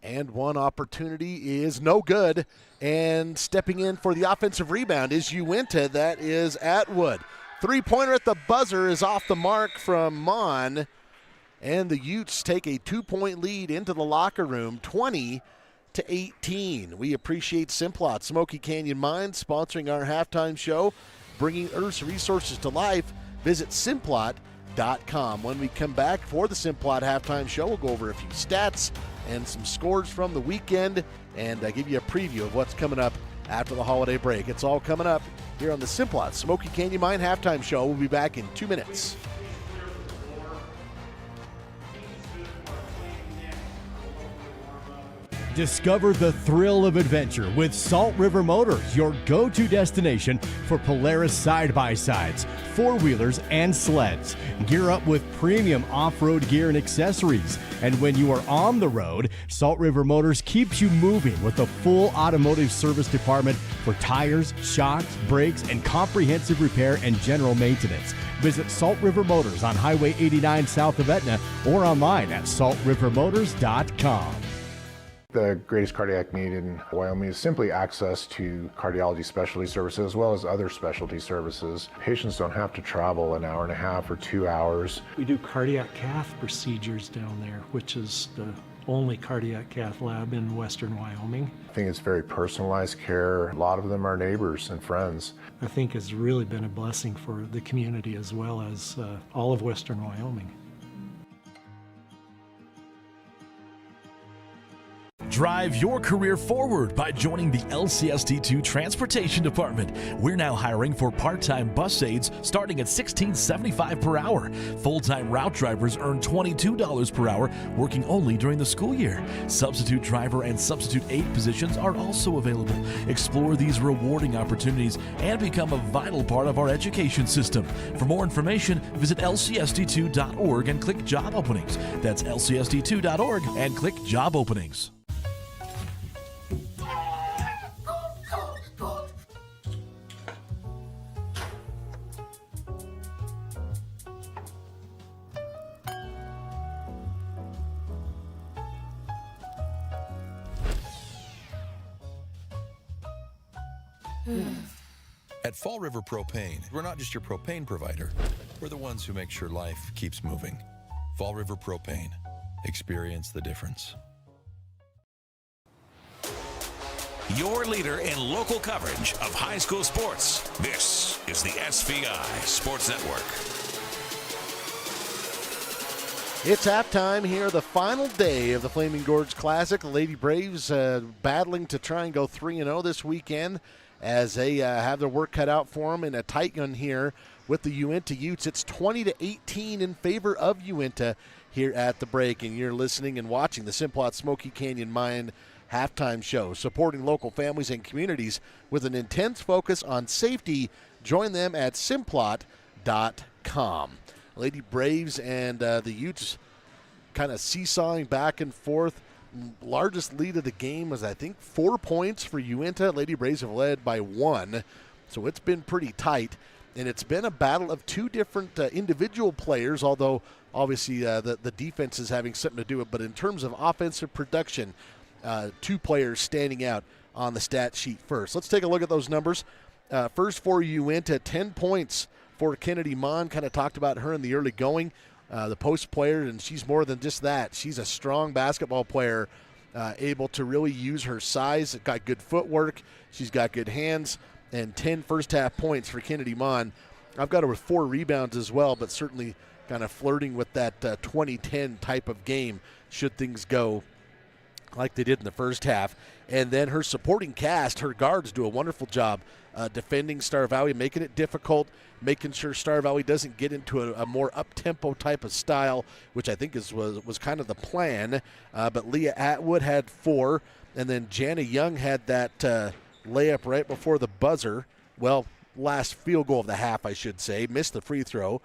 And one opportunity is no good. And stepping in for the offensive rebound is Uintah. That is Atwood. Three-pointer at the buzzer is off the mark from Mon. And the Utes take a 2-point lead into the locker room, 20-18. We appreciate Simplot Smoky Canyon Mines sponsoring our halftime show, bringing Earth's resources to life. Visit Simplot.com. When we come back for the Simplot halftime show, we'll go over a few stats and some scores from the weekend and give you a preview of what's coming up after the holiday break. It's all coming up here on the Simplot Smoky Canyon Mine halftime show. We'll be back in 2 minutes.
Discover the thrill of adventure with Salt River Motors, your go-to destination for Polaris side-by-sides, four-wheelers, and sleds. Gear up with premium off-road gear and accessories. And when you are on the road, Salt River Motors keeps you moving with a full automotive service department for tires, shocks, brakes, and comprehensive repair and general maintenance. Visit Salt River Motors on Highway 89 south of Etna or online at saltrivermotors.com.
The greatest cardiac need in Wyoming is simply access to cardiology specialty services as well as other specialty services. Patients don't have to travel an hour and a half or 2 hours.
We do cardiac cath procedures down there, which is the only cardiac cath lab in western Wyoming.
I think it's very personalized care. A lot of them are neighbors and friends.
I think it's really been a blessing for the community as well as all of western Wyoming.
Drive your career forward by joining the LCSD2 Transportation Department. We're now hiring for part-time bus aides starting at $16.75 per hour. Full-time route drivers earn $22 per hour, working only during the school year. Substitute driver and substitute aide positions are also available. Explore these rewarding opportunities and become a vital part of our education system. For more information, visit lcsd2.org and click Job Openings. That's lcsd2.org and click Job Openings.
At Fall River Propane, we're not just your propane provider. We're the ones who make sure life keeps moving. Fall River Propane. Experience the difference.
Your leader in local coverage of high school sports. This is the SVI Sports Network.
It's halftime here, the final day of the Flaming Gorge Classic. The Lady Braves battling to try and go 3-0 this weekend as they have their work cut out for them in a tight gun here with the Uintah Utes. It's 20-18 in favor of Uintah here at the break, and you're listening and watching the Simplot Smoky Canyon Mine halftime show, supporting local families and communities with an intense focus on safety. Join them at simplot.com. Lady Braves and the Utes kind of seesawing back and forth. Largest lead of the game was, I think, 4 points for Uintah. Lady Braves have led by 1, so it's been pretty tight. And it's been a battle of two different individual players, although obviously the defense is having something to do with it. But in terms of offensive production, two players standing out on the stat sheet first. Let's take a look at those numbers. First for Uintah, 10 points for Kennedy Mon. Kind of talked about her in the early going, the post player, and she's more than just that. She's a strong basketball player, able to really use her size. Got good footwork. She's got good hands, and 10 first-half points for Kennedy Mon. I've got her with 4 rebounds as well, but certainly kind of flirting with that 2010 type of game should things go like they did in the first half. And then her supporting cast, her guards do a wonderful job defending Star Valley, making it difficult, making sure Star Valley doesn't get into a more up-tempo type of style, which I think was kind of the plan. But Leah Atwood had 4, and then Jana Young had that layup right before the buzzer. Well, last field goal of the half, I should say. Missed the free throw.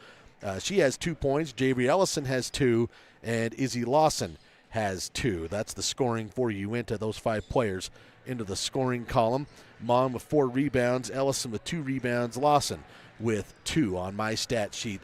She has 2 points. Javery Ellison has 2, and Izzy Lawson has 2. That's the scoring for Uintah, those 5 players into the scoring column. Mon with 4 rebounds, Ellison with 2 rebounds, Lawson with 2 on my stat sheet.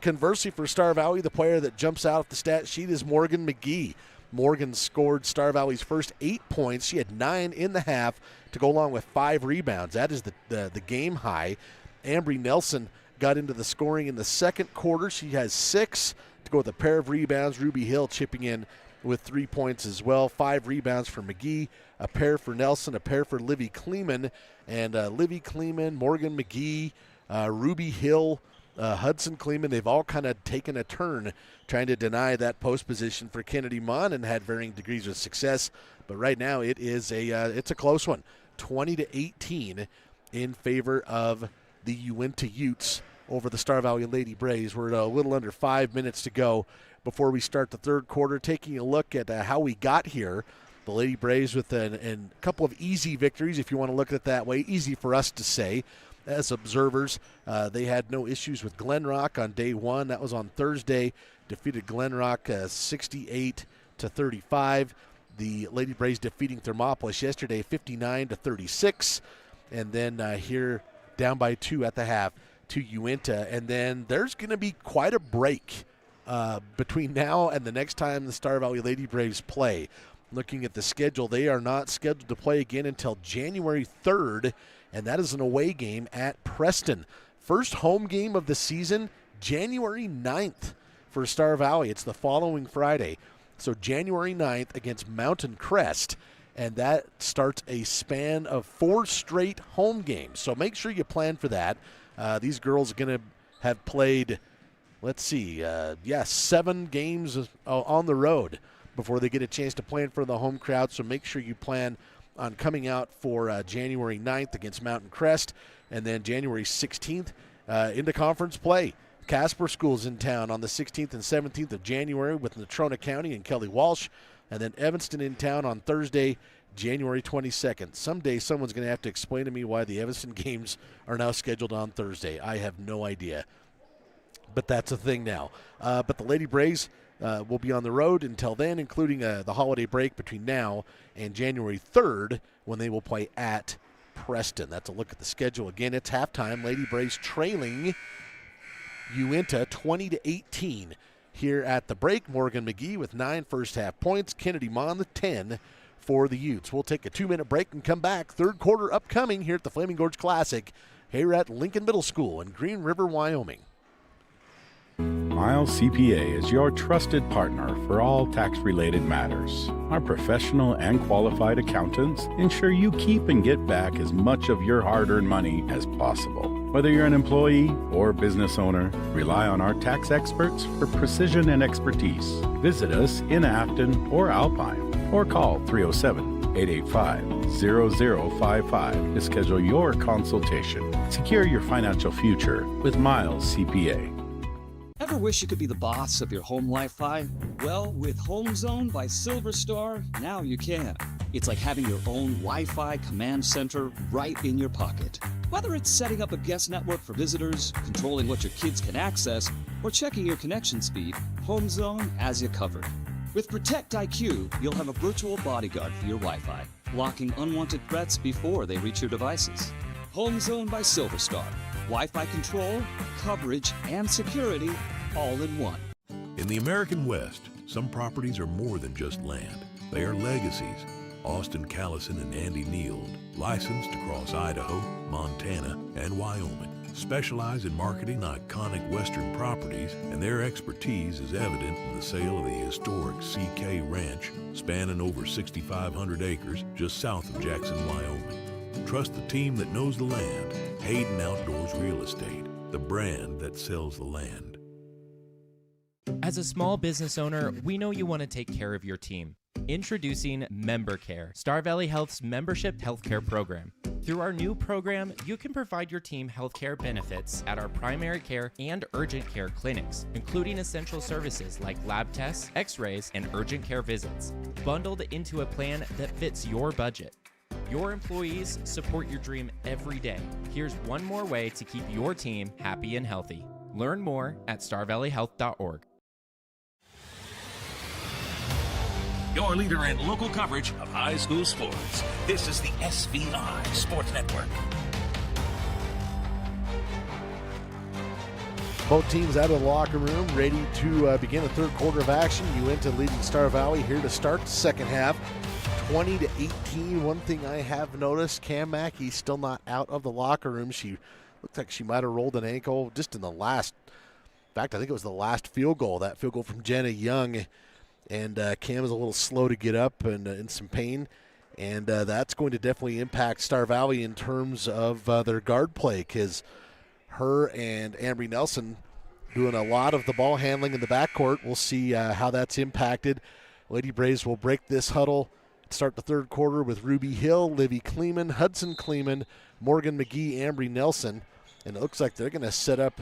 Conversely for Star Valley, the player that jumps out of the stat sheet is Morgan McGee. Morgan scored Star Valley's first 8 points. She had 9 in the half to go along with 5 rebounds. That is the game high. Ambry Nelson got into the scoring in the second quarter. She has 6 to go with a pair of rebounds. Ruby Hill chipping in with 3 points as well. 5 rebounds for McGee, a pair for Nelson, a pair for Livy Kleeman. And Livy Kleeman, Morgan McGee, Ruby Hill, Hudson Kleeman, they've all kind of taken a turn trying to deny that post position for Kennedy Mon and had varying degrees of success. But right now it is it's a close one, 20-18 in favor of the Uintah Utes over the Star Valley Lady Braves. We're at a little under 5 minutes to go before we start the third quarter. Taking a look at how we got here, the Lady Braves with a couple of easy victories, if you want to look at it that way. Easy for us to say as observers. They had no issues with Glen Rock on day 1. That was on Thursday. Defeated Glen Rock 68-35. The Lady Braves defeating Thermopolis yesterday 59-36. And then here down by 2 at the half to Uintah. And then there's going to be quite a break between now and the next time the Star Valley Lady Braves play. Looking at the schedule, they are not scheduled to play again until January 3rd, and that is an away game at Preston. First home game of the season, January 9th for Star Valley. It's the following Friday. So January 9th against Mountain Crest, and that starts a span of 4 straight home games. So make sure you plan for that. These girls are going to have played, 7 games on the road before they get a chance to play in front of the home crowd. So make sure you plan on coming out for January 9th against Mountain Crest, and then January 16th into conference play. Casper School's in town on the 16th and 17th of January with Natrona County and Kelly Walsh, and then Evanston in town on Thursday, January 22nd. Someday someone's going to have to explain to me why the Evanston games are now scheduled on Thursday. I have no idea, but that's a thing now. But the Lady Braves will be on the road until then, including the holiday break between now and January 3rd when they will play at Preston. That's a look at the schedule. Again, it's halftime. Lady Braves trailing Uintah 20-18 here at the break. Morgan McGee with 9 first half points. Kennedy Mon with 10 for the Utes. We'll take a 2-minute break and come back. Third quarter upcoming here at the Flaming Gorge Classic here at Lincoln Middle School in Green River, Wyoming.
Miles CPA is your trusted partner for all tax-related matters. Our professional and qualified accountants ensure you keep and get back as much of your hard-earned money as possible. Whether you're an employee or business owner, rely on our tax experts for precision and expertise. Visit us in Afton or Alpine or call 307-885-0055 to schedule your consultation. Secure your financial future with Miles CPA.
Ever wish you could be the boss of your home Wi-Fi? Well, with Home Zone by Silver Star, now you can. It's like having your own Wi-Fi command center right in your pocket. Whether it's setting up a guest network for visitors, controlling what your kids can access, or checking your connection speed, Home Zone has you covered. With Protect IQ, you'll have a virtual bodyguard for your Wi-Fi, blocking unwanted threats before they reach your devices. Home Zone by Silver Star. Wi-Fi control, coverage, and security all in one.
In the American West, some properties are more than just land. They are legacies. Austin Callison and Andy Neild, licensed across Idaho, Montana, and Wyoming, specialize in marketing iconic Western properties, and their expertise is evident in the sale of the historic CK Ranch, spanning over 6,500 acres just south of Jackson, Wyoming. Trust the team that knows the land. Hayden Outdoors Real Estate, the brand that sells the land.
As a small business owner, we know you want to take care of your team. Introducing MemberCare, Star Valley Health's membership healthcare program. Through our new program, you can provide your team healthcare benefits at our primary care and urgent care clinics, including essential services like lab tests, x-rays, and urgent care visits, bundled into a plan that fits your budget. Your employees support your dream every day. Here's one more way to keep your team happy and healthy. Learn more at starvalleyhealth.org.
Your leader in local coverage of high school sports. This is the SVI Sports Network.
Both teams out of the locker room, ready to begin the third quarter of action. Uintah leading Star Valley here to start the second half. 20-18. One thing I have noticed, Cam Mackey's still not out of the locker room. She looked like she might have rolled an ankle just in the last, in fact, I think it was the last field goal, that field goal from Jenna Young. And Cam is a little slow to get up and in some pain. And that's going to definitely impact Star Valley in terms of their guard play, because her and Ambry Nelson doing a lot of the ball handling in the backcourt. We'll see how that's impacted. Lady Braves will break this huddle, start the third quarter with Ruby Hill, Livy Kleeman, Hudson Kleeman, Morgan McGee, Ambry Nelson. And it looks like they're going to set up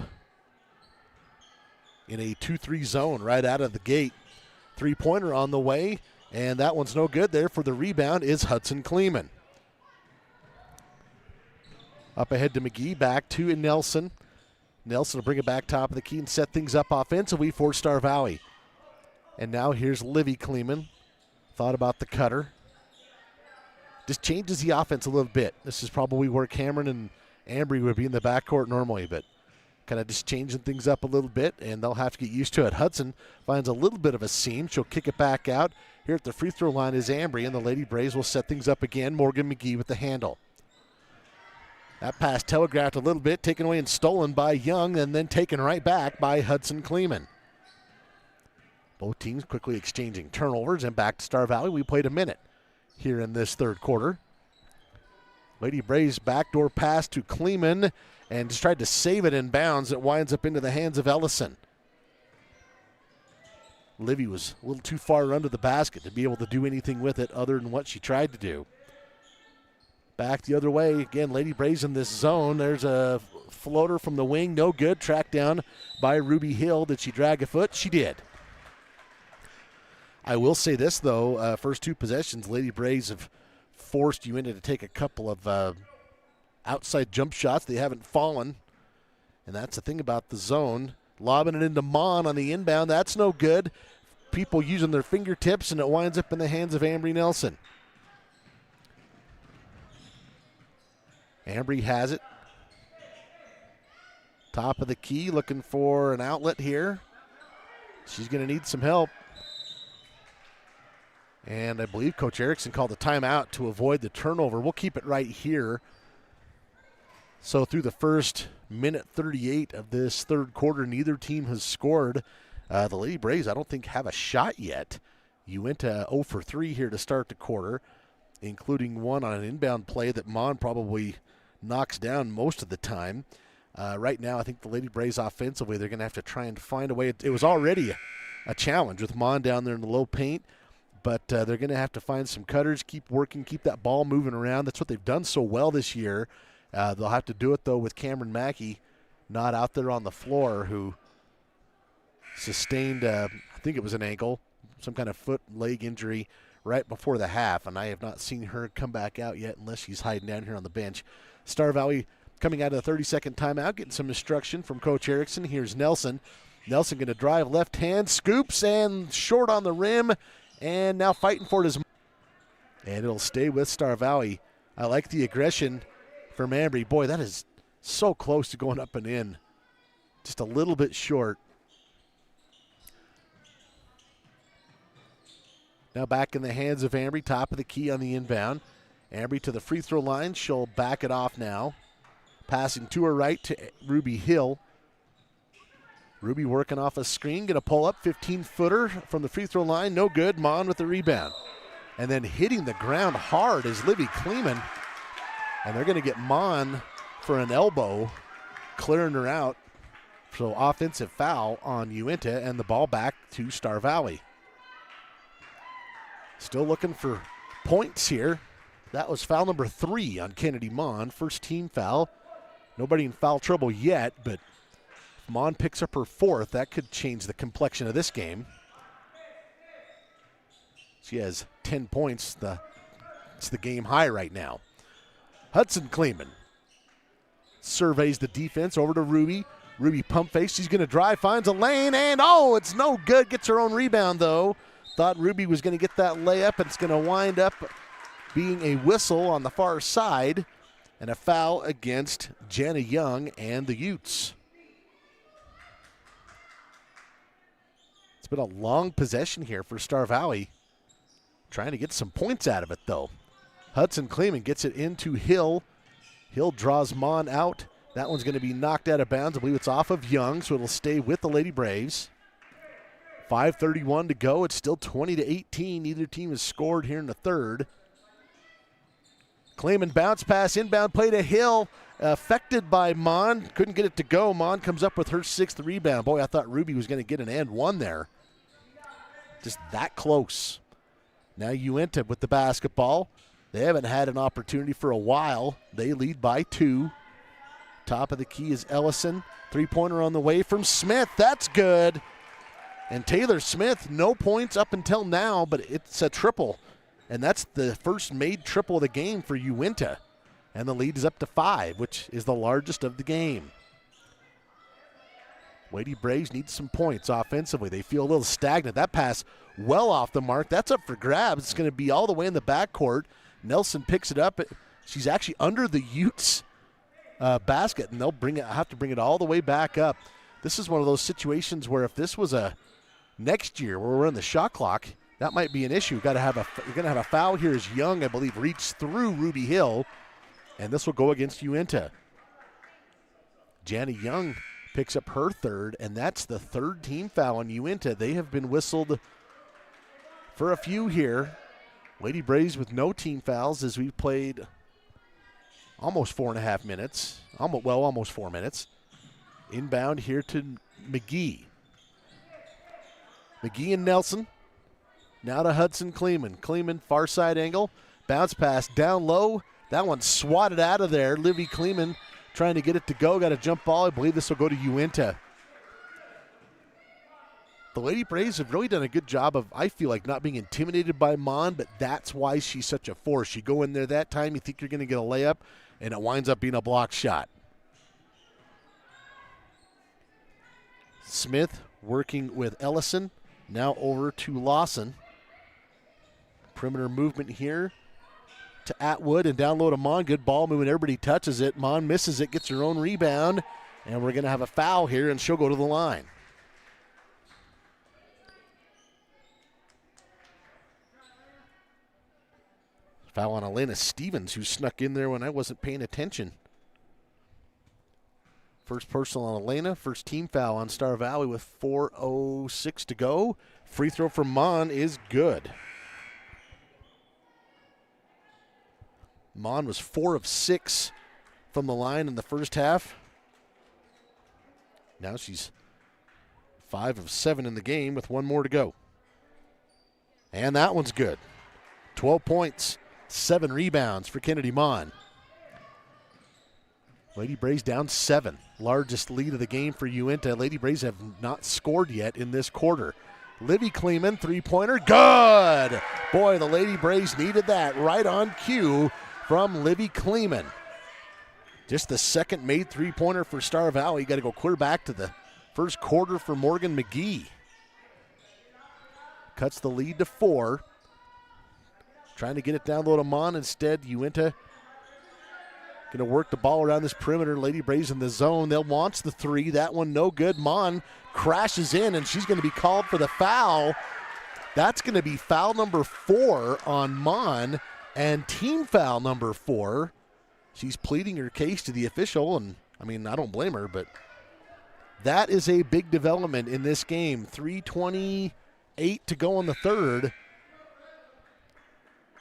in a 2-3 zone right out of the gate. Three-pointer on the way, and that one's no good. There for the rebound is Hudson Kleeman. Up ahead to McGee, back to Nelson. Nelson will bring it back top of the key and set things up offensively for Star Valley. And now here's Livy Kleeman. Thought about the cutter. Just changes the offense a little bit. This is probably where Cameron and Ambry would be in the backcourt normally, but kind of just changing things up a little bit, and they'll have to get used to it. Hudson finds a little bit of a seam. She'll kick it back out. Here at the free throw line is Ambry, and the Lady Braves will set things up again. Morgan McGee with the handle. That pass telegraphed a little bit, taken away and stolen by Young, and then taken right back by Hudson Kleeman. Both teams quickly exchanging turnovers, and back to Star Valley. We played a minute here in this third quarter. Lady Braves backdoor pass to Kleeman, and just tried to save it in bounds. It winds up into the hands of Ellison. Livy was a little too far under the basket to be able to do anything with it other than what she tried to do. Back the other way. Again, Lady Braves in this zone. There's a floater from the wing. No good. Tracked down by Ruby Hill. Did she drag a foot? She did. I will say this, though. First two possessions, Lady Braves have forced Uintah to take a couple of outside jump shots. They haven't fallen. And that's the thing about the zone. Lobbing it into Mon on the inbound. That's no good. People using their fingertips, and it winds up in the hands of Ambry Nelson. Ambry has it. Top of the key, looking for an outlet here. She's going to need some help. And I believe Coach Erickson called a timeout to avoid the turnover. We'll keep it right here. So through the first minute 38 of this third quarter, neither team has scored. The Lady Braves, I don't think, have a shot yet. Uintah 0 for 3 here to start the quarter, including one on an inbound play that Mon probably knocks down most of the time. Right now, I think the Lady Braves offensively, they're going to have to try and find a way. It was already a challenge with Mon down there in the low paint, but they're going to have to find some cutters, keep working, keep that ball moving around. That's what they've done so well this year. They'll have to do it, though, with Cameron Mackey not out there on the floor, who sustained, I think it was an ankle, some kind of foot, leg injury right before the half, and I have not seen her come back out yet unless she's hiding down here on the bench. Star Valley coming out of the 30-second timeout, getting some instruction from Coach Erickson. Here's Nelson. Nelson going to drive left hand, scoops, and short on the rim, and now fighting for it is. And it'll stay with Star Valley. I like the aggression from Ambry. Boy, that is so close to going up and in. Just a little bit short. Now back in the hands of Ambry, top of the key on the inbound. Ambry to the free throw line. She'll back it off now. Passing to her right to Ruby Hill. Ruby working off a screen, going to pull up, 15-footer from the free throw line. No good. Mon with the rebound. And then hitting the ground hard is Livy Kleeman. And they're going to get Mon for an elbow, clearing her out. So offensive foul on Uintah, and the ball back to Star Valley. Still looking for points here. That was foul number 3 on Kennedy Mon. First team foul. Nobody in foul trouble yet, but if Mon picks up her 4th, that could change the complexion of this game. She has 10 points. It's the game high right now. Hudson Kleeman surveys the defense over to Ruby. Ruby pump face. She's going to drive, finds a lane, and it's no good. Gets her own rebound, though. Thought Ruby was going to get that layup, and it's going to wind up being a whistle on the far side and a foul against Jana Young and the Utes. It's been a long possession here for Star Valley. Trying to get some points out of it, though. Hudson Kleeman gets it into Hill. Hill draws Mon out. That one's going to be knocked out of bounds. I believe it's off of Young, so it'll stay with the Lady Braves. 5:31 to go. It's still 20-18. Neither team has scored here in the third. Kleeman bounce pass, inbound play to Hill. Affected by Mon. Couldn't get it to go. Mon comes up with her 6th rebound. Boy, I thought Ruby was going to get an and one there. Just that close. Now Uintah with the basketball. They haven't had an opportunity for a while. They lead by 2. Top of the key is Ellison. Three-pointer on the way from Smith. That's good. And Taylor Smith, no points up until now, but it's a triple. And that's the first made triple of the game for Uintah. And the lead is up to 5, which is the largest of the game. Lady Braves need some points offensively. They feel a little stagnant. That pass well off the mark. That's up for grabs. It's going to be all the way in the backcourt. Nelson picks it up. She's actually under the Utes basket, and they'll have to bring it all the way back up. This is one of those situations where if this was a next year where we're in the shot clock, that might be an issue. You're going to have a foul here as Young, I believe, reached through Ruby Hill, and this will go against Uintah. Jana Young picks up her 3rd, and that's the 3rd team foul on Uintah. They have been whistled for a few here. Lady Braves with no team fouls as we've played almost 4.5 minutes. Almost 4 minutes. Inbound here to McGee. McGee and Nelson. Now to Hudson Kleeman. Kleeman, far side angle. Bounce pass down low. That one swatted out of there. Livy Kleeman trying to get it to go. Got a jump ball. I believe this will go to Uintah. The Lady Braves have really done a good job of, I feel like, not being intimidated by Mon, but that's why she's such a force. You go in there that time, you think you're going to get a layup, and it winds up being a blocked shot. Smith working with Ellison. Now over to Lawson. Perimeter movement here to Atwood and down low to Mon. Good ball movement. Everybody touches it. Mon misses it, gets her own rebound, and we're going to have a foul here, and she'll go to the line. Foul on Elena Stevens, who snuck in there when I wasn't paying attention. First personal on Elena, first team foul on Star Valley with 4:06 to go. Free throw from Mon is good. Mon was 4 of 6 from the line in the first half. Now she's 5 of 7 in the game with 1 more to go. And that one's good. 12 points, 7 rebounds for Kennedy Mon. Lady Braves down 7. Largest lead of the game for Uintah. Lady Braves have not scored yet in this quarter. Livy Kleeman, three-pointer, good! Boy, the Lady Braves needed that right on cue from Livy Kleeman. Just the second made three-pointer for Star Valley. You got to go clear back to the first quarter for Morgan McGee. Cuts the lead to 4. Trying to get it down low to Mon. Instead, Uintah going to work the ball around this perimeter. Lady Braves in the zone. They'll launch the 3. That one no good. Mon crashes in, and she's going to be called for the foul. That's going to be foul number 4 on Mon, and team foul number 4. She's pleading her case to the official, and, I mean, I don't blame her, but that is a big development in this game. 3:28 to go in the third.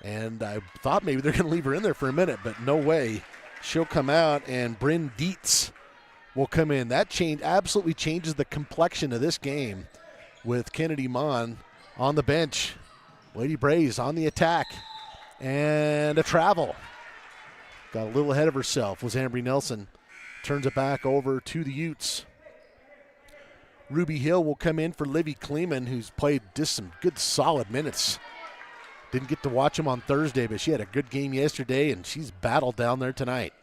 And I thought maybe they're going to leave her in there for a minute, but no way. She'll come out, and Bryn Dietz will come in. That absolutely changes the complexion of this game with Kennedy Mon on the bench. Lady Braves on the attack. And a travel. Got a little ahead of herself was Ambry Nelson. Turns it back over to the Utes. Ruby Hill will come in for Livy Kleeman, who's played just some good solid minutes. Didn't get to watch him on Thursday, but she had a good game yesterday, and she's battled down there tonight.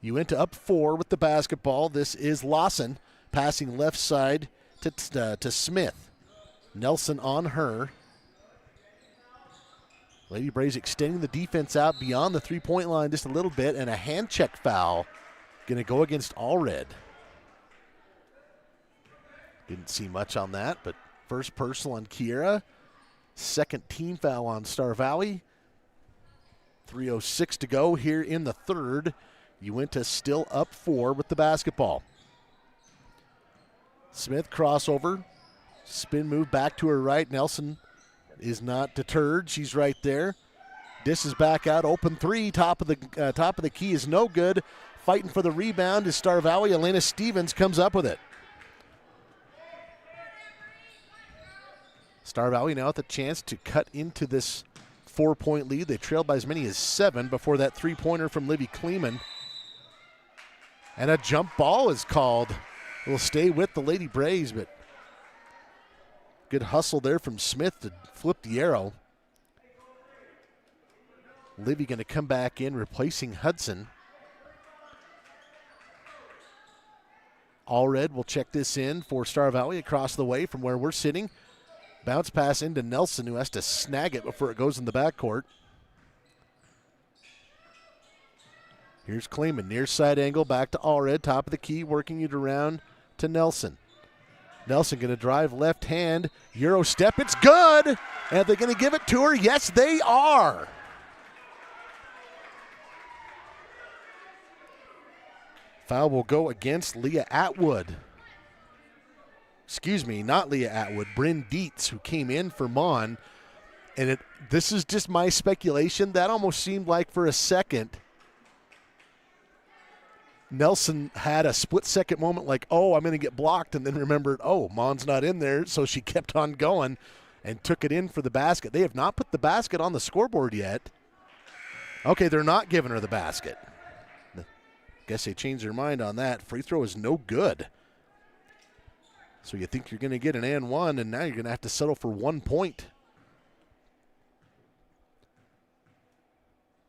Uintah up 4 with the basketball. This is Lawson passing left side to Smith. Nelson on her. Lady Braves extending the defense out beyond the three-point line just a little bit, and a hand check foul going to go against Allred. Didn't see much on that, but first personal on Kiera. Second team foul on Star Valley. 3:06 to go here in the third. Uintah still up 4 with the basketball. Smith crossover. Spin move back to her right. Nelson is not deterred. She's right there. Dishes back out. Open 3. Top of the key is no good. Fighting for the rebound is Star Valley. Elena Stevens comes up with it. Star Valley now with the chance to cut into this 4-point lead. They trailed by as many as 7 before that three-pointer from Livy Kleeman. And a jump ball is called. It will stay with the Lady Braves, but good hustle there from Smith to flip the arrow. Livy going to come back in, replacing Hudson. Allred will check this in for Star Valley across the way from where we're sitting. Bounce pass into Nelson, who has to snag it before it goes in the backcourt. Here's Kleeman, near side angle, back to Allred, top of the key, working it around to Nelson. Nelson going to drive left hand, Euro step, it's good! And are they going to give it to her? Yes, they are! Foul will go against Leah Atwood. Excuse me, not Leah Atwood, Bryn Dietz, who came in for Mon. And this is just my speculation. That almost seemed like for a second Nelson had a split-second moment like, oh, I'm going to get blocked, and then remembered, oh, Mon's not in there, so she kept on going and took it in for the basket. They have not put the basket on the scoreboard yet. Okay, they're not giving her the basket. Guess they changed their mind on that. Free throw is no good. So you think you're going to get an and one, and now you're going to have to settle for 1 point.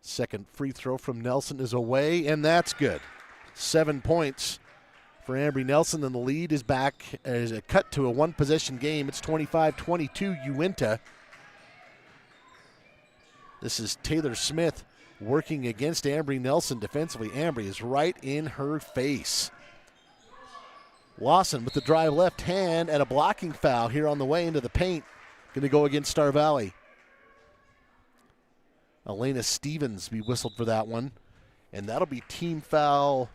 Second free throw from Nelson is away, and that's good. 7 points for Ambry Nelson, and the lead is back as a cut to a one-possession game. It's 25-22 Uintah. This is Taylor Smith working against Ambry Nelson defensively. Ambry is right in her face. Lawson with the drive left hand and a blocking foul here on the way into the paint. Going to go against Star Valley. Elena Stevens be whistled for that one. And that'll be team foul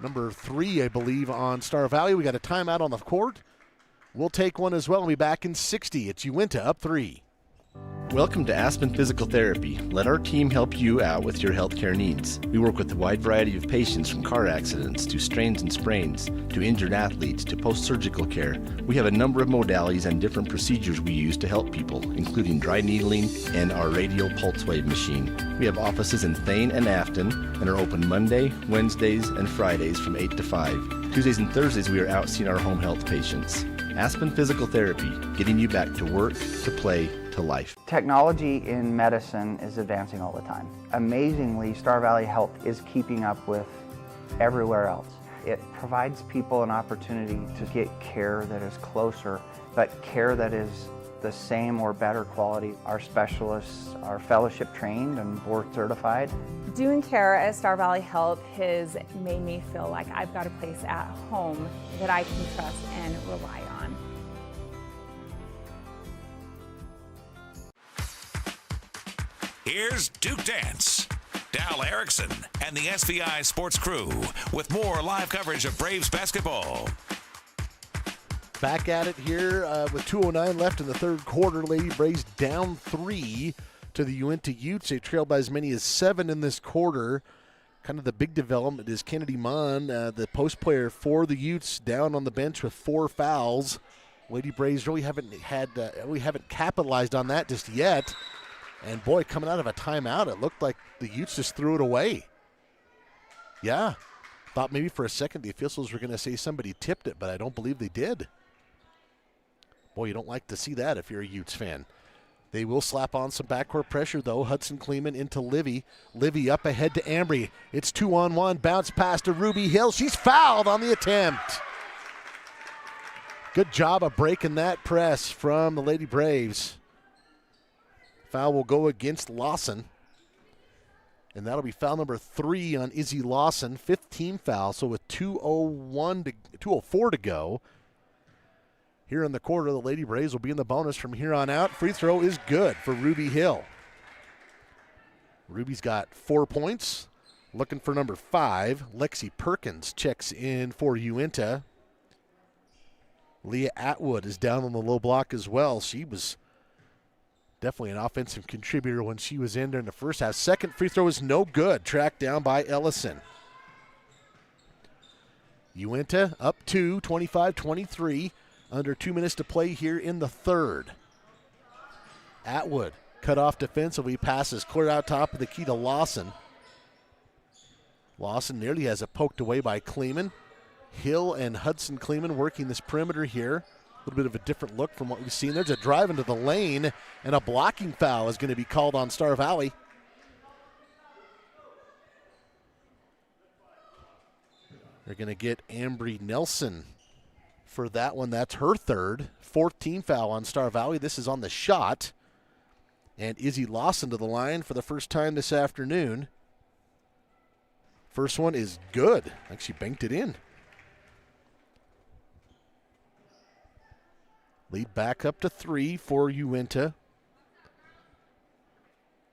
number 3, I believe, on Star Valley. We got a timeout on the court. We'll take one as well and be back in 60. It's Uintah up 3.
Welcome to Aspen Physical Therapy. Let our team help you out with your healthcare needs. We work with a wide variety of patients, from car accidents to strains and sprains to injured athletes to post-surgical care. We have a number of modalities and different procedures we use to help people, including dry needling and our radial pulse wave machine. We have offices in Thane and Afton and are open Monday, Wednesdays, and Fridays from 8 to 5. Tuesdays and Thursdays we are out seeing our home health patients. Aspen Physical Therapy, getting you back to work, to play, to life.
Technology in medicine is advancing all the time. Amazingly, Star Valley Health is keeping up with everywhere else. It provides people an opportunity to get care that is closer, but care that is the same or better quality. Our specialists are fellowship trained and board certified.
Doing care at Star Valley Health has made me feel like I've got a place at home that I can trust and rely on.
Here's Duke Dance. Dal Erickson and the SVI Sports Crew with more live coverage of Braves basketball.
Back at it here with 2:09 left in the third quarter. Lady Braves down 3 to the Uintah Utes. They trailed by as many as 7 in this quarter. Kind of the big development is Kennedy Mon, the post player for the Utes, down on the bench with 4 fouls. Lady Braves really haven't capitalized on that just yet. And boy, coming out of a timeout, it looked like the Utes just threw it away. Yeah, thought maybe for a second the officials were going to say somebody tipped it, but I don't believe they did. Boy, you don't like to see that if you're a Utes fan. They will slap on some backcourt pressure, though. Hudson Kleeman into Livy. Livy up ahead to Ambry. It's 2-on-1. Bounce pass to Ruby Hill. She's fouled on the attempt. Good job of breaking that press from the Lady Braves. Foul will go against Lawson. And that'll be foul number 3 on Izzy Lawson. 15 foul. So with 2:04 to go. Here in the quarter, the Lady Braves will be in the bonus from here on out. Free throw is good for Ruby Hill. Ruby's got 4 points. Looking for number 5. Lexi Perkins checks in for Uintah. Leah Atwood is down on the low block as well. She was definitely an offensive contributor when she was in there in the first half. Second free throw is no good. Tracked down by Ellison. Uintah up 2, 25-23. Under 2 minutes to play here in the third. Atwood cut off defensively. Passes clear out top of the key to Lawson. Lawson nearly has it poked away by Kleeman. Hill and Hudson Kleeman working this perimeter here. A little bit of a different look from what we've seen. There's a drive into the lane, and a blocking foul is going to be called on Star Valley. They're going to get Ambry Nelson for that one. That's her third. 14 foul on Star Valley. This is on the shot. And Izzy Lawson to the line for the first time this afternoon. First one is good. I think she banked it in. Lead back up to 3 for Uintah.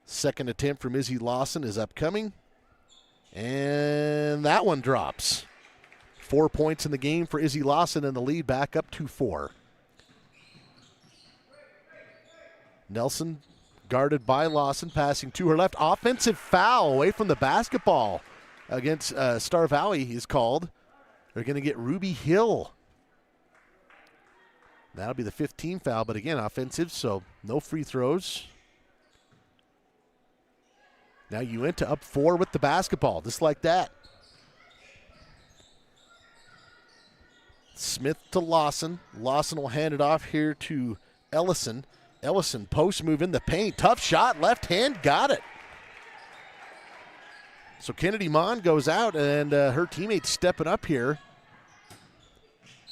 Second attempt from Izzy Lawson is upcoming. And that one drops. 4 points in the game for Izzy Lawson, and the lead back up to 4. Nelson guarded by Lawson, passing to her left. Offensive foul away from the basketball against Star Valley is called. They're going to get Ruby Hill. That'll be the 15 foul, but again, offensive, so no free throws. Now Uintah up 4 with the basketball, just like that. Smith to Lawson. Lawson will hand it off here to Ellison. Ellison post move in the paint. Tough shot, left hand, got it. So Kennedy Mon goes out, and her teammates stepping up here.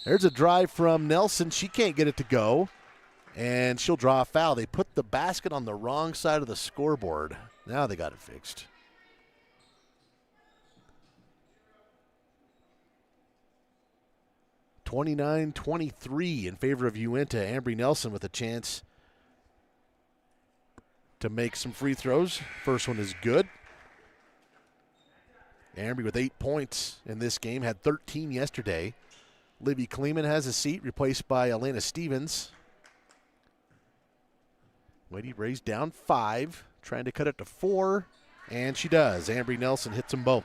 There's a drive from Nelson. She can't get it to go, and she'll draw a foul. They put the basket on the wrong side of the scoreboard. Now they got it fixed. (29-23) in favor of Uintah. Ambry Nelson with a chance to make some free throws. First one is good. Ambry with 8 points in this game, had 13 yesterday. Libby Kleeman has a seat, replaced by Elena Stevens. Lady Brays down 5, trying to cut it to 4, and she does. Ambry Nelson hits them both.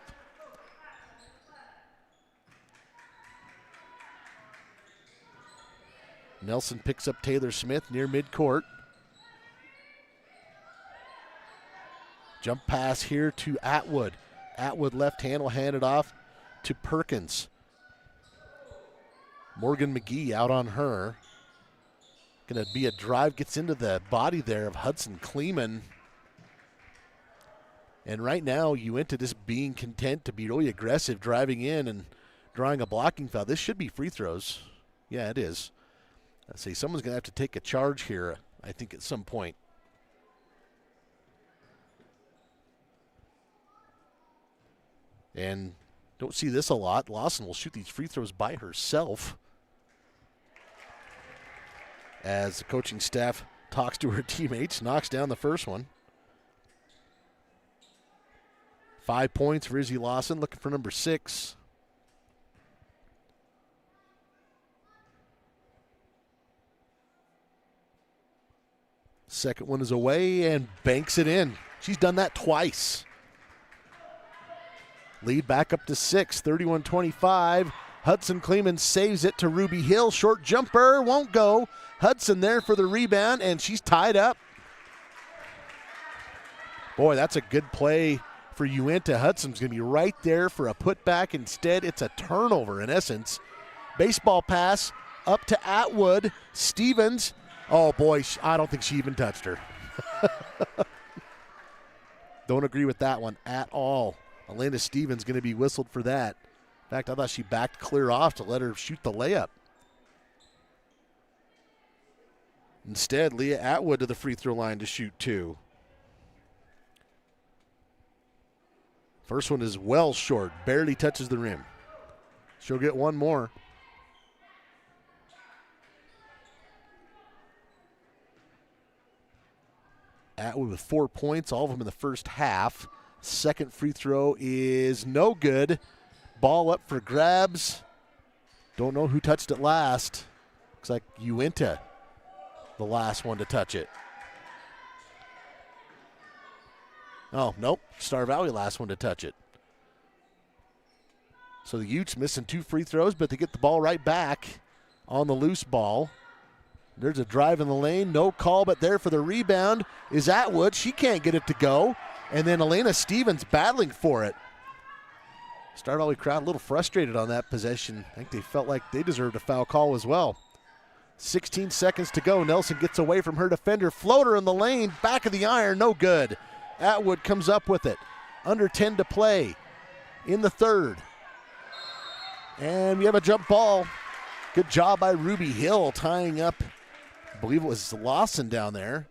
Nelson picks up Taylor Smith near midcourt. Jump pass here to Atwood. Atwood left hand will hand it off to Perkins. Morgan McGee out on her. Going to be a drive, gets into the body there of Hudson Kleeman. And right now, Uintah just being content to be really aggressive, driving in and drawing a blocking foul. This should be free throws. Yeah, it is. I say someone's going to have to take a charge here, I think, at some point. And don't see this a lot. Lawson will shoot these free throws by herself as the coaching staff talks to her teammates, knocks down the first one. 5 points for Izzy Lawson, looking for number 6. Second one is away and banks it in. She's done that twice. Lead back up to 6, 31-25. Hudson Kleeman saves it to Ruby Hill. Short jumper, won't go. Hudson there for the rebound, and she's tied up. Boy, that's a good play for Uintah. Hudson's going to be right there for a putback. Instead, it's a turnover in essence. Baseball pass up to Atwood. Stevens. Oh, boy, I don't think she even touched her. Don't agree with that one at all. Elena Stevens going to be whistled for that. In fact, I thought she backed clear off to let her shoot the layup. Instead, Leah Atwood to the free throw line to shoot 2. First one is well short, barely touches the rim. She'll get one more. Atwood with 4 points, all of them in the first half. Second free throw is no good. Ball up for grabs. Don't know who touched it last. Looks like Uintah, the last one to touch it. Oh, nope. Star Valley last one to touch it. So the Utes missing 2 free throws, but they get the ball right back on the loose ball. There's a drive in the lane. No call, but there for the rebound is Atwood. She can't get it to go. And then Elena Stevens battling for it. Star Valley crowd a little frustrated on that possession. I think they felt like they deserved a foul call as well. 16 seconds to go. Nelson gets away from her defender. Floater in the lane. Back of the iron. No good. Atwood comes up with it. Under 10 to play in the third. And we have a jump ball. Good job by Ruby Hill tying up, I believe it was Lawson down there.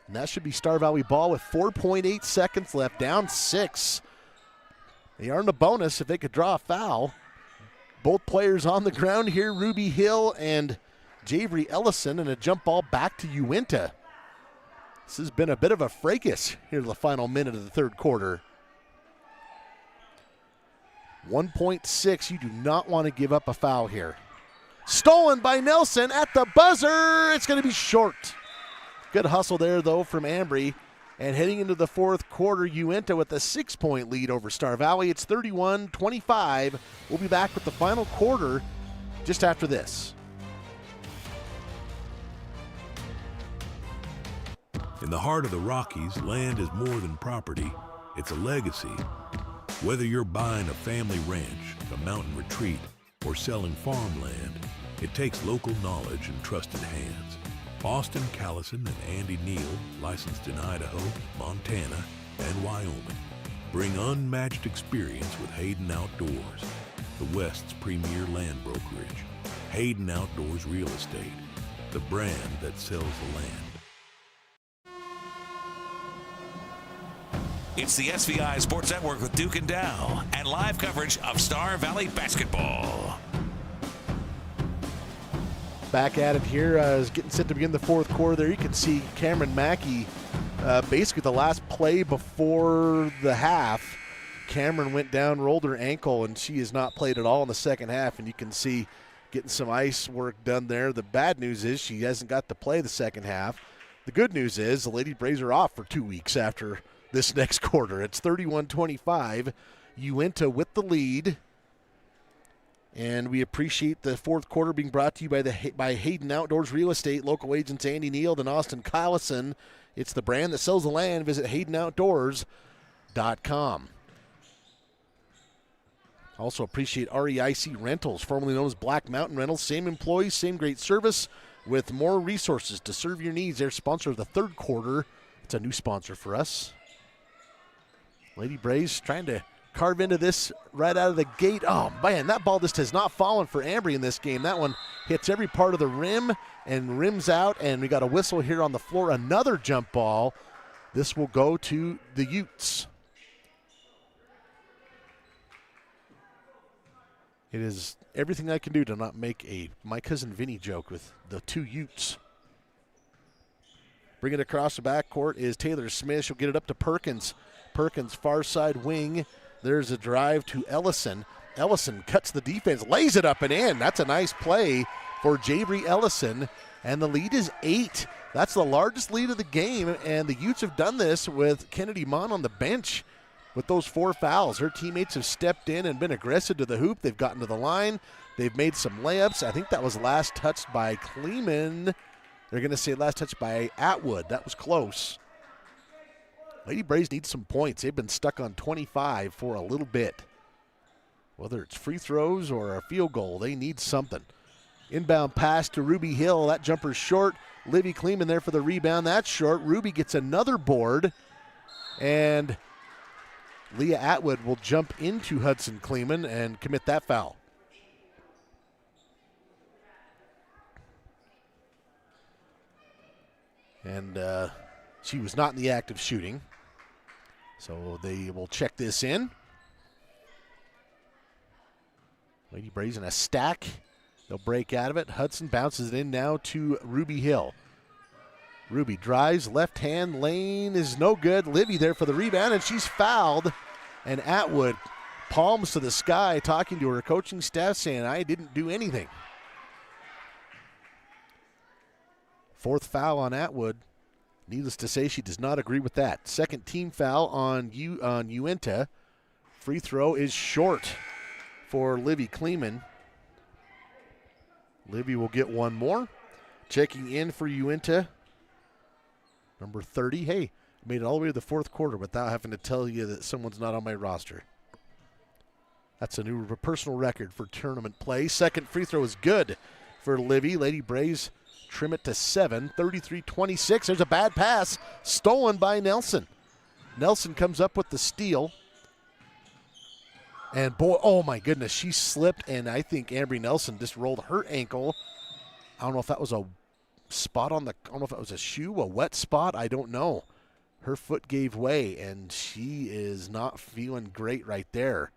And that should be Star Valley ball with 4.8 seconds left, down 6. They earned a bonus if they could draw a foul. Both players on the ground here, Ruby Hill and Javery Ellison, and a jump ball back to Uintah. This has been a bit of a fracas here in the final minute of the third quarter. 1.6, you do not want to give up a foul here. Stolen by Nelson at the buzzer. It's going to be short. Good hustle there, though, from Ambry. And heading into the fourth quarter, Uintah with a 6-point lead over Star Valley. It's 31-25. We'll be back with the final quarter just after this.
In the heart of the Rockies, land is more than property. It's a legacy. Whether you're buying a family ranch, a mountain retreat, or selling farmland, it takes local knowledge and trusted hands. Austin Callison and Andy Neal, licensed in Idaho, Montana, and Wyoming, bring unmatched experience with Hayden Outdoors, the West's premier land brokerage. Hayden Outdoors Real Estate, the brand that sells the land.
It's the SVI Sports Network with Duke and Dow and live coverage of Star Valley basketball.
Back at it here, is getting set to begin the fourth quarter there. You can see Cameron Mackey basically the last play before the half, Cameron went down, rolled her ankle, and she has not played at all in the second half, and you can see getting some ice work done there. The bad news is she hasn't got to play the second half. The good news is the Lady Braves are off for 2 weeks after this next quarter. It's 31-25. Uintah with the lead. And we appreciate the fourth quarter being brought to you by Hayden Outdoors Real Estate, local agents Andy Neal and Austin Kyleson. It's the brand that sells the land. Visit HaydenOutdoors.com. Also appreciate REIC Rentals, formerly known as Black Mountain Rentals. Same employees, same great service with more resources to serve your needs. They're sponsor of the third quarter. It's a new sponsor for us. Lady Braves trying to carve into this right out of the gate. Oh, man, that ball just has not fallen for Ambry in this game. That one hits every part of the rim and rims out, and we got a whistle here on the floor. Another jump ball. This will go to the Utes. It is everything I can do to not make a My Cousin Vinny joke with the two Utes. Bring it across the backcourt is Taylor Smith. She'll get it up to Perkins. Perkins, far side wing. There's a drive to Ellison. Ellison cuts the defense, lays it up and in. That's a nice play for Javery Ellison. And the lead is 8. That's the largest lead of the game. And the Utes have done this with Kennedy Mon on the bench. With those 4 fouls, her teammates have stepped in and been aggressive to the hoop. They've gotten to the line. They've made some layups. I think that was last touched by Kleeman. They're going to say last touched by Atwood. That was close. Lady Braves need some points. They've been stuck on 25 for a little bit. Whether it's free throws or a field goal, they need something. Inbound pass to Ruby Hill. That jumper's short. Livy Kleeman there for the rebound. That's short. Ruby gets another board. And Leah Atwood will jump into Hudson Kleeman and commit that foul. And she was not in the act of shooting. So they will check this in. Lady Braves in a stack. They'll break out of it. Hudson bounces it in now to Ruby Hill. Ruby drives, left hand lane is no good. Livy there for the rebound, and she's fouled. And Atwood palms to the sky, talking to her coaching staff, saying, I didn't do anything. 4th foul on Atwood. Needless to say, she does not agree with that. Second team foul on Uintah. Free throw is short for Livy Kleeman. Livy will get one more. Checking in for Uintah, number 30. Hey, made it all the way to the 4th quarter without having to tell you that someone's not on my roster. That's a new personal record for tournament play. Second free throw is good for Livy. Lady Braves trim it to 7, 33-26. There's a bad pass stolen by Nelson. Nelson comes up with the steal. And boy, oh my goodness, she slipped, and I think Ambry Nelson just rolled her ankle. I don't know if that was a spot on the, I don't know if it was a shoe, a wet spot, I don't know. Her foot gave way, and she is not feeling great right there.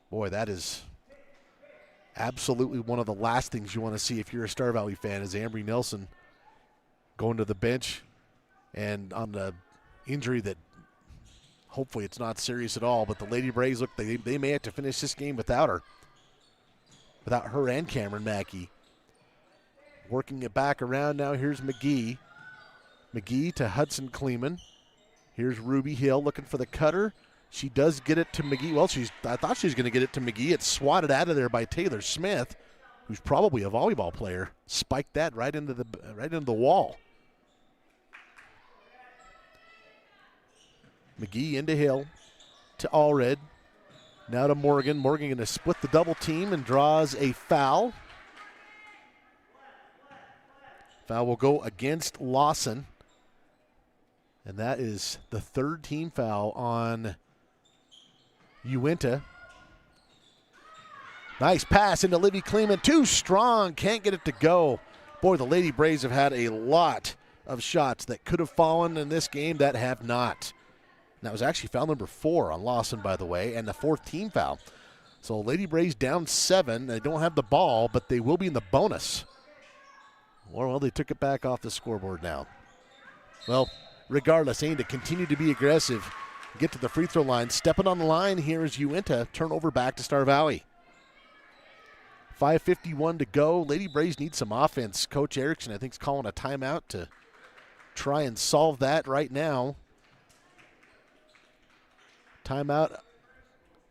Boy, that is absolutely one of the last things you want to see if you're a Star Valley fan, is Ambry Nelson going to the bench and on the injury that hopefully it's not serious at all, but the Lady Braves, look, they may have to finish this game without her. Without her and Cameron Mackey. Working it back around now, here's McGee. McGee to Hudson Kleeman. Here's Ruby Hill looking for the cutter. She does get it to McGee. Well, I thought she was going to get it to McGee. It's swatted out of there by Taylor Smith, who's probably a volleyball player. Spiked that right into the wall. McGee into Hill to Allred. Now to Morgan. Morgan going to split the double team and draws a foul. Foul will go against Lawson. And that is the 3rd team foul on Uintah. Nice pass into Livy Kleeman. Too strong. Can't get it to go. Boy, the Lady Braves have had a lot of shots that could have fallen in this game that have not. And that was actually foul number 4 on Lawson, by the way, and the 4th team foul. So Lady Braves down 7. They don't have the ball, but they will be in the bonus. Well, they took it back off the scoreboard now. Well, regardless, aim to continue to be aggressive, get to the free throw line. Stepping on the line here is Uintah. Turnover back to Star Valley. 5:51 to go. Lady Braves need some offense. Coach Erickson, I think, is calling a timeout to try and solve that right now. Timeout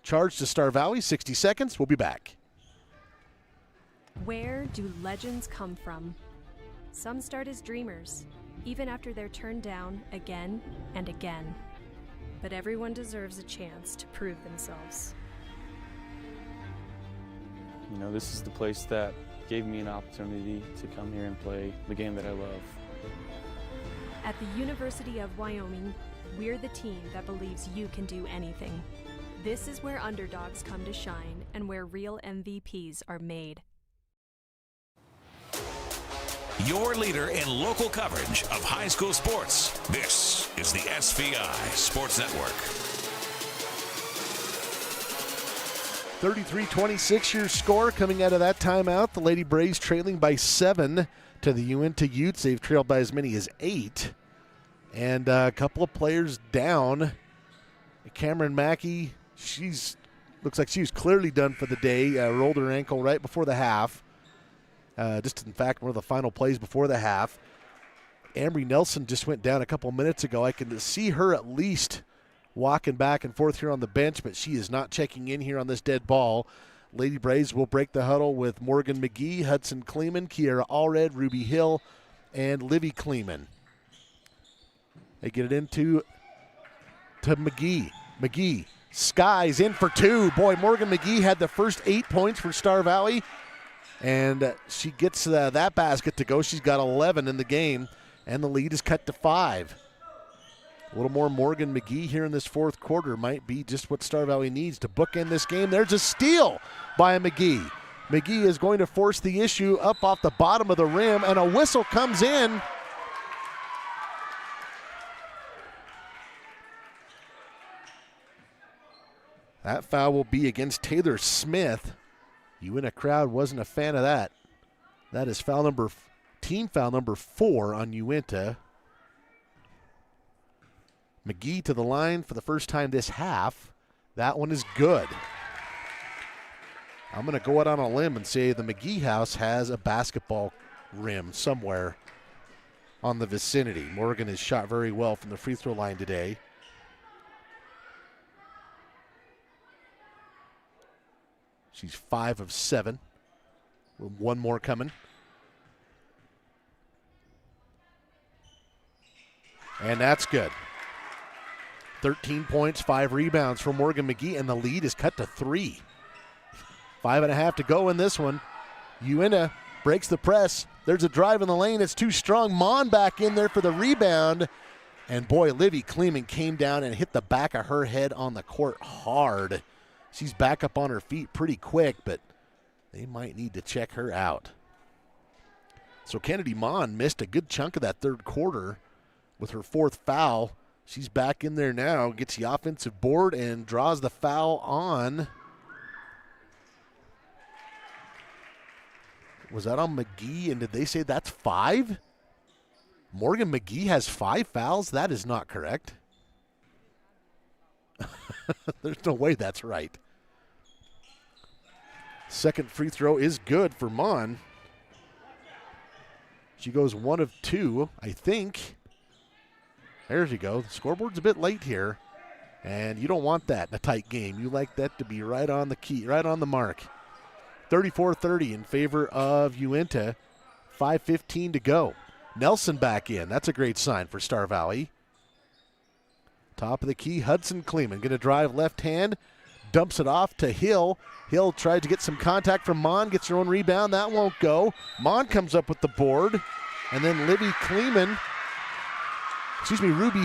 charged to Star Valley. 60 seconds. We'll be back.
Where do legends come from? Some start as dreamers, even after they're turned down again and again. But everyone deserves a chance to prove themselves.
You know, this is the place that gave me an opportunity to come here and play the game that I love.
At the University of Wyoming, we're the team that believes you can do anything. This is where underdogs come to shine and where real MVPs are made.
Your leader in local coverage of high school sports. This is the SVI Sports Network.
33-26 your score coming out of that timeout. The Lady Braves trailing by 7 to the Uintah Utes. They've trailed by as many as 8. And a couple of players down. Cameron Mackey, looks like she was clearly done for the day. Rolled her ankle right before the half. Just, in fact, one of the final plays before the half. Ambry Nelson just went down a couple minutes ago. I can see her at least walking back and forth here on the bench, but she is not checking in here on this dead ball. Lady Braves will break the huddle with Morgan McGee, Hudson Kleeman, Kiera Allred, Ruby Hill, and Livy Kleeman. They get it into McGee. McGee skies in for 2. Boy, Morgan McGee had the first 8 points for Star Valley. And she gets that basket to go. She's got 11 in the game, and the lead is cut to 5. A little more Morgan McGee here in this fourth quarter might be just what Star Valley needs to bookend this game. There's a steal by McGee. McGee is going to force the issue up off the bottom of the rim, and a whistle comes in. That foul will be against Taylor Smith. Uintah crowd wasn't a fan of that. That is team foul number 4 on Uintah. McGee to the line for the first time this half. That one is good. I'm going to go out on a limb and say the McGee house has a basketball rim somewhere on the vicinity. Morgan has shot very well from the free throw line today. She's 5 of 7. One more coming. And that's good. 13 points, 5 rebounds for Morgan McGee, and the lead is cut to 3. 5.5 to go in this one. Uintah breaks the press. There's a drive in the lane. It's too strong. Mon back in there for the rebound. And boy, Livy Kleeman came down and hit the back of her head on the court hard. She's back up on her feet pretty quick, but they might need to check her out. So Kennedy Mon missed a good chunk of that third quarter with her 4th foul. She's back in there now, gets the offensive board and draws the foul on. Was that on McGee? And did they say that's 5? Morgan McGee has 5 fouls? That is not correct. There's no way that's right. Second free throw is good for Mon. She goes 1 of 2, I think. There you go. The scoreboard's a bit late here, and you don't want that in a tight game. You like that to be right on the key, right on the mark. 34-30 in favor of Uintah. 5:15 to go. Nelson back in. That's a great sign for Star Valley. Top of the key, Hudson Kleeman going to drive left hand, dumps it off to Hill. Hill tried to get some contact from Mon, gets her own rebound. That won't go. Mon comes up with the board, and then Ruby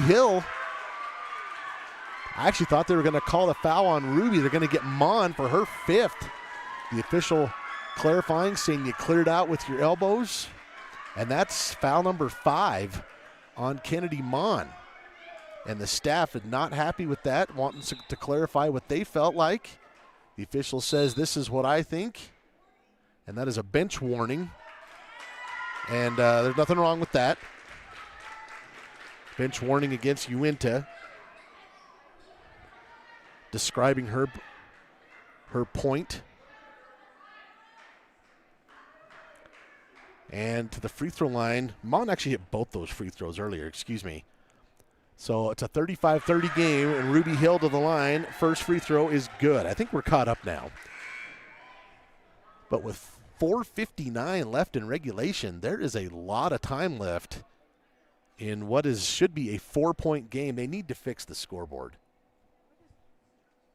Hill. I actually thought they were going to call a foul on Ruby. They're going to get Mon for her 5th. The official clarifying, saying you cleared out with your elbows. And that's foul number 5 on Kennedy Mon. And the staff is not happy with that, wanting to clarify what they felt like. The official says, this is what I think. And that is a bench warning. And there's nothing wrong with that. Bench warning against Uintah. Describing her point. And to the free throw line. Mon actually hit both those free throws earlier, excuse me. So it's a 35-30 game, and Ruby Hill to the line. First free throw is good. I think we're caught up now. But with 4:59 left in regulation, there is a lot of time left in what should be a 4-point game. They need to fix the scoreboard.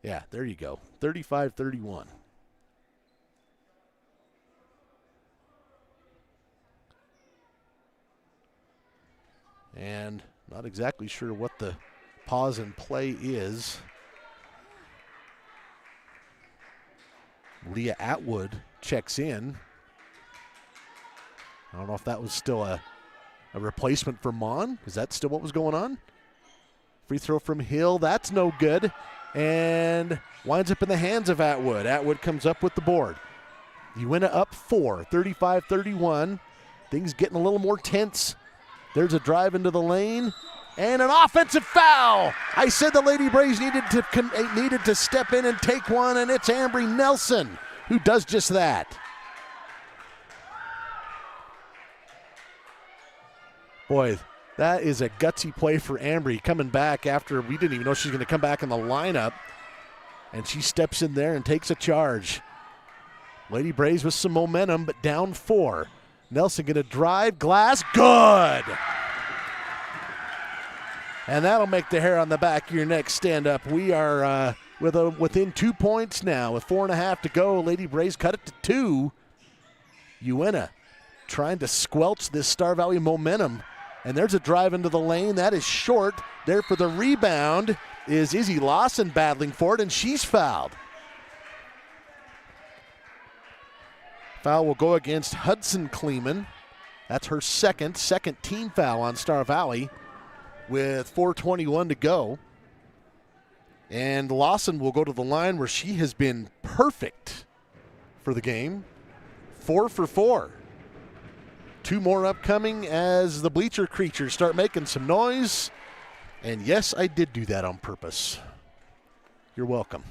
Yeah, there you go. 35-31. And not exactly sure what the pause and play is. Leah Atwood checks in. I don't know if that was still a replacement for Mon. Is that still what was going on? Free throw from Hill. That's no good. And winds up in the hands of Atwood. Atwood comes up with the board. Uintah up 4, 35-31. Things getting a little more tense. There's a drive into the lane. And an offensive foul. I said the Lady Braves needed to step in and take one, and it's Ambry Nelson who does just that. Boy, that is a gutsy play for Ambry coming back after we didn't even know she's going to come back in the lineup. And she steps in there and takes a charge. Lady Braves with some momentum, but down 4. Nelson going to drive, glass, good! And that'll make the hair on the back of your neck stand up. We are within 2 points now with 4.5 to go. Lady Braves cut it to 2. Uintah trying to squelch this Star Valley momentum. And there's a drive into the lane. That is short. There for the rebound is Izzy Lawson battling for it, and she's fouled. Foul will go against Hudson Kleeman. That's her second team foul on Star Valley with 4:21 to go. And Lawson will go to the line where she has been perfect for the game. 4 for 4. 2 more upcoming as the bleacher creatures start making some noise. And yes, I did do that on purpose. You're welcome.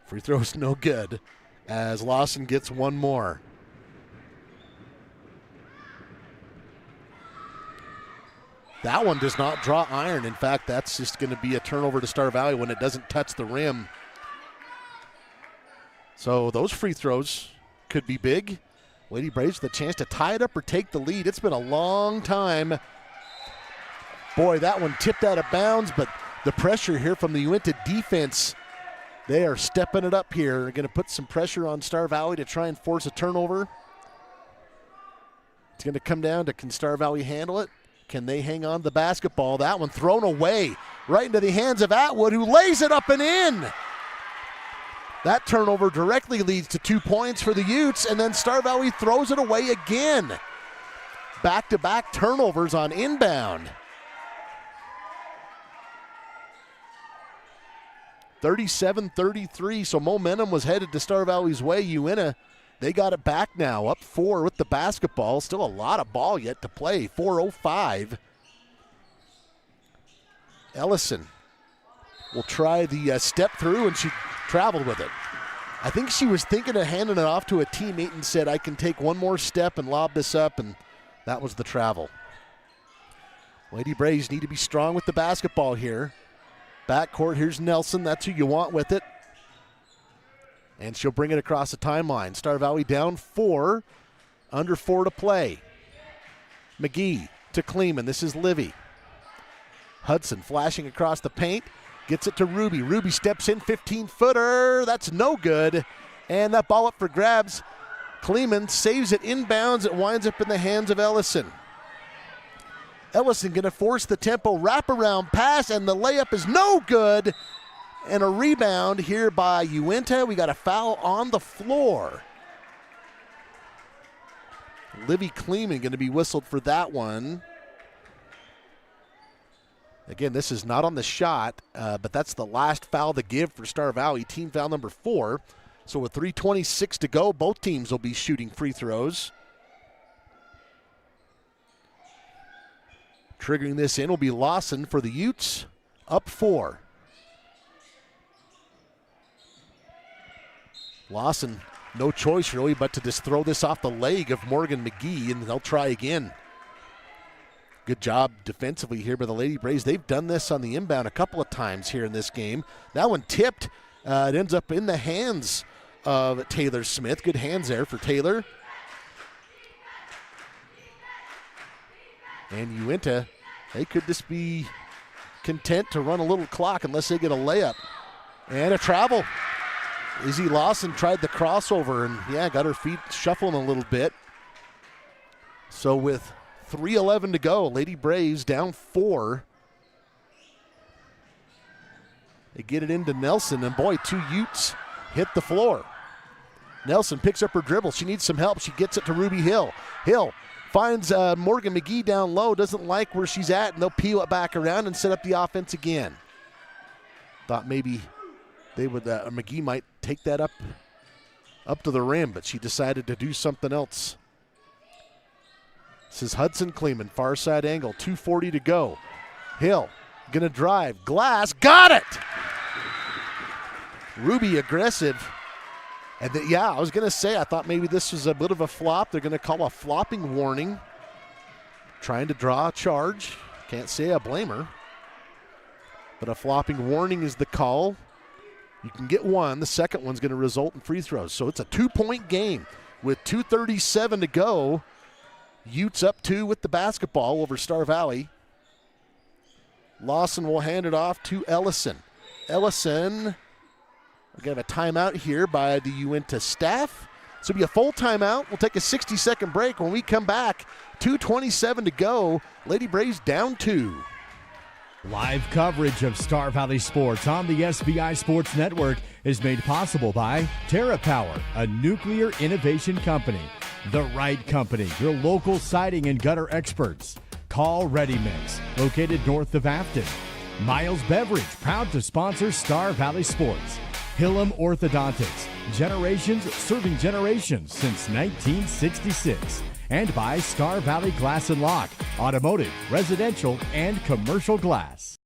Free throw's no good as Lawson gets one more. That one does not draw iron. In fact, that's just going to be a turnover to Star Valley when it doesn't touch the rim. So those free throws could be big. Lady Braves with a chance to tie it up or take the lead. It's been a long time. Boy, that one tipped out of bounds, but the pressure here from the Uintah defense, they are stepping it up here. They're going to put some pressure on Star Valley to try and force a turnover. It's going to come down to, can Star Valley handle it? Can they hang on to the basketball? That one thrown away right into the hands of Atwood, who lays it up and in. That turnover directly leads to 2 points for the Utes, and then Star Valley throws it away again. Back-to-back turnovers on inbound. 37-33, so momentum was headed to Star Valley's way. Uintah, they got it back now, up 4 with the basketball. Still a lot of ball yet to play, 4:05. Ellison will try the step through, and she traveled with it. I think she was thinking of handing it off to a teammate and said, I can take one more step and lob this up, and that was the travel. Lady Braves need to be strong with the basketball here. Backcourt, here's Nelson. That's who you want with it. And she'll bring it across the timeline. Star Valley down 4, under 4 to play. McGee to Kleeman. This is Livy. Hudson flashing across the paint. Gets it to Ruby. Ruby steps in, 15-footer. That's no good. And that ball up for grabs. Kleeman saves it inbounds. It winds up in the hands of Ellison. Ellison going to force the tempo wraparound pass, and the layup is no good. And a rebound here by Uintah. We got a foul on the floor. Livy Kleeman going to be whistled for that one. Again, this is not on the shot, but that's the last foul to give for Star Valley, team foul number 4. So with 3:26 to go, both teams will be shooting free throws. Triggering this in will be Lawson for the Utes, up 4. Lawson, no choice really but to just throw this off the leg of Morgan McGee, and they'll try again. Good job defensively here by the Lady Braves. They've done this on the inbound a couple of times here in this game. That one tipped. It ends up in the hands of Taylor Smith. Good hands there for Taylor. And Uintah, they could just be content to run a little clock unless they get a layup. And a travel. Izzy Lawson tried the crossover and, got her feet shuffling a little bit. So with 3:11 to go, Lady Braves down 4. They get it into Nelson, and boy, 2 Utes hit the floor. Nelson picks up her dribble. She needs some help. She gets it to Ruby Hill. Hill finds Morgan McGee down low, doesn't like where she's at, and they'll peel it back around and set up the offense again. Thought maybe they would, McGee might take that up to the rim, but she decided to do something else. This is Hudson Kleeman, far side angle, 2:40 to go. Hill gonna drive, glass, got it! Ruby aggressive. And I was gonna say, I thought maybe this was a bit of a flop. They're gonna call a flopping warning. Trying to draw a charge. Can't say I blame her. But a flopping warning is the call. You can get one. The second one's gonna result in free throws. So it's a 2-point game with 2:37 to go. Utes up 2 with the basketball over Star Valley. Lawson will hand it off to Ellison. Ellison, we're going to have a timeout here by the Uintah staff. So it'll be a full timeout. We'll take a 60-second break. When we come back, 2:27 to go. Lady Braves down 2.
Live coverage of Star Valley Sports on the SVI Sports Network is made possible by TerraPower, a nuclear innovation company. The Right Company, your local siding and gutter experts. Call Ready Mix, located north of Afton. Miles Beverage, proud to sponsor Star Valley Sports. Hillam Orthodontics, generations serving generations since 1966. And by Star Valley Glass and Lock, automotive, residential, and commercial glass.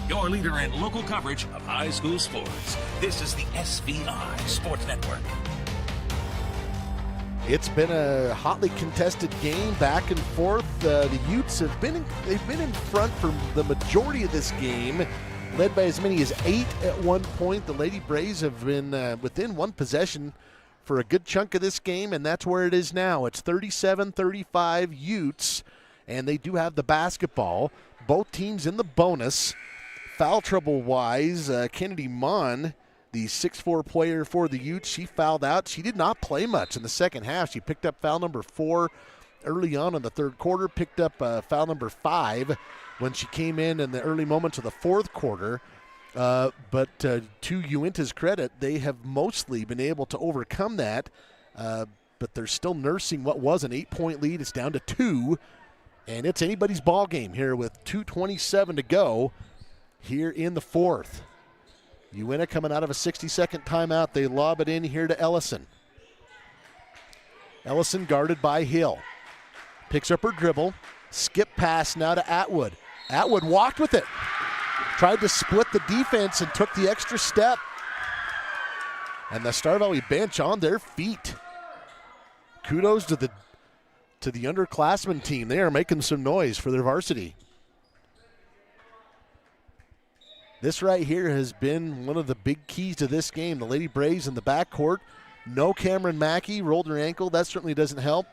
Your leader in local coverage of high school sports. This is the SVI Sports Network.
It's been a hotly contested game, back and forth. The Utes have been in front for the majority of this game, led by as many as 8 at one point. The Lady Braves have been within one possession for a good chunk of this game, and that's where it is now. It's 37-35 Utes, and they do have the basketball. Both teams in the bonus. Foul trouble-wise, Kennedy Mon, the 6'4" player for the Utes, she fouled out. She did not play much in the second half. She picked up foul number 4 early on in the third quarter, picked up foul number 5 when she came in the early moments of the fourth quarter. But to Uintah's credit, they have mostly been able to overcome that, but they're still nursing what was an 8-point lead. It's down to 2, and it's anybody's ball game here with 2:27 to go here in the fourth. Uintah coming out of a 60-second timeout. They lob it in here to Ellison. Ellison guarded by Hill. Picks up her dribble. Skip pass now to Atwood. Atwood walked with it. Tried to split the defense and took the extra step. And the Star Valley bench on their feet. Kudos to the underclassmen team. They are making some noise for their varsity. This right here has been one of the big keys to this game. The Lady Braves in the backcourt. No Cameron Mackey, rolled her ankle. That certainly doesn't help.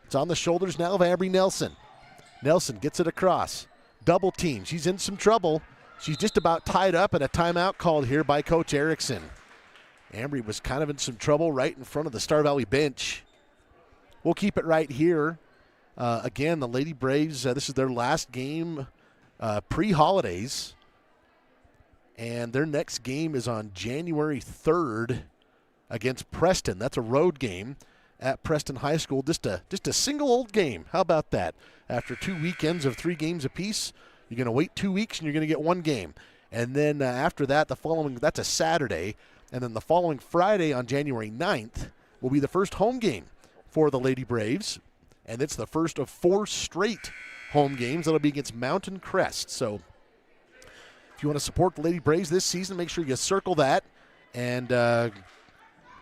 It's on the shoulders now of Ambry Nelson. Nelson gets it across. Double team. She's in some trouble. She's just about tied up, and a timeout called here by Coach Erickson. Ambry was kind of in some trouble right in front of the Star Valley bench. We'll keep it right here. Again, the Lady Braves, this is their last game pre-holidays. And their next game is on January 3rd against Preston. That's a road game at Preston High School. Just a single old game. How about that? After 2 weekends of 3 games apiece, you're going to wait 2 weeks and you're going to get 1 game. And then after that, that's a Saturday. And then the following Friday on January 9th will be the first home game for the Lady Braves. and it's the first of 4 straight home games. That'll be against Mountain Crest. So if you want to support the Lady Braves this season, make sure you circle that and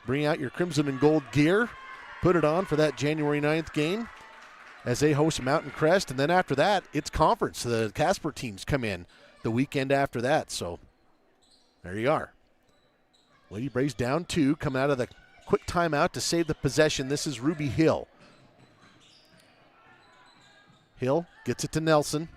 bring out your crimson and gold gear. Put it on for that January 9th game as they host Mountain Crest. And then after that, it's conference. The Casper teams come in the weekend after that. So there you are. Lady Braves down 2, coming out of the quick timeout to save the possession. This is Ruby Hill. Hill gets it to Nelson.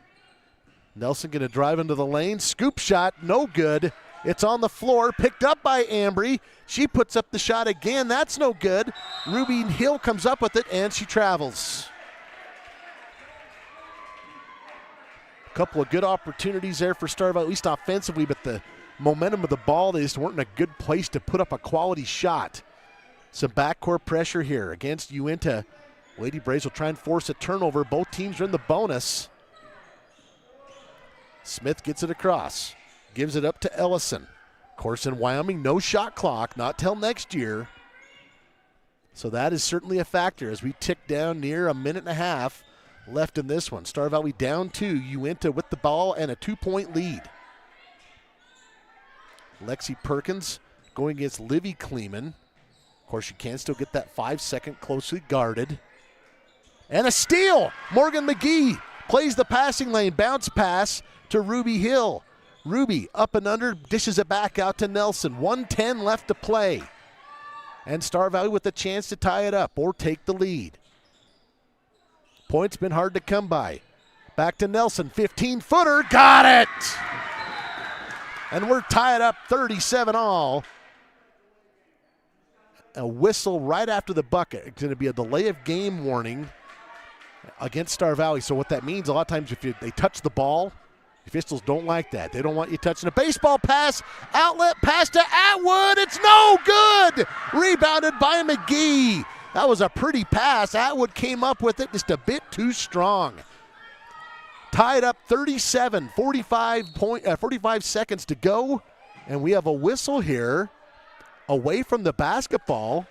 Nelson going to drive into the lane. Scoop shot, no good. It's on the floor, picked up by Ambry. She puts up the shot again. That's no good. Ruby Hill comes up with it, and she travels. A couple of good opportunities there for Starville, at least offensively, but the momentum of the ball, they just weren't in a good place to put up a quality shot. Some backcourt pressure here against Uintah. Lady Braves will try and force a turnover. Both teams are in the bonus. Smith gets it across. Gives it up to Ellison. Of course, in Wyoming, no shot clock, not till next year. So that is certainly a factor as we tick down near a minute and a half left in this one. Star Valley down 2, Uintah with the ball and a 2-point lead. Lexi Perkins going against Livy Kleeman. Of course, you can still get that 5-second closely guarded. And a steal! Morgan McGee plays the passing lane, bounce pass to Ruby Hill. Ruby up and under, dishes it back out to Nelson. 1:10 left to play. And Star Valley with a chance to tie it up or take the lead. Points been hard to come by. Back to Nelson, 15-footer, got it! And we're tied up 37 all. A whistle right after the bucket. It's going to be a delay of game warning against Star Valley. So what that means, a lot of times if they touch the ball, officials don't like that. They don't want you touching a baseball pass. Outlet pass to Atwood. It's no good. Rebounded by McGee. That was a pretty pass. Atwood came up with it just a bit too strong. Tied up 37, 45 seconds to go. And we have a whistle here away from the basketball.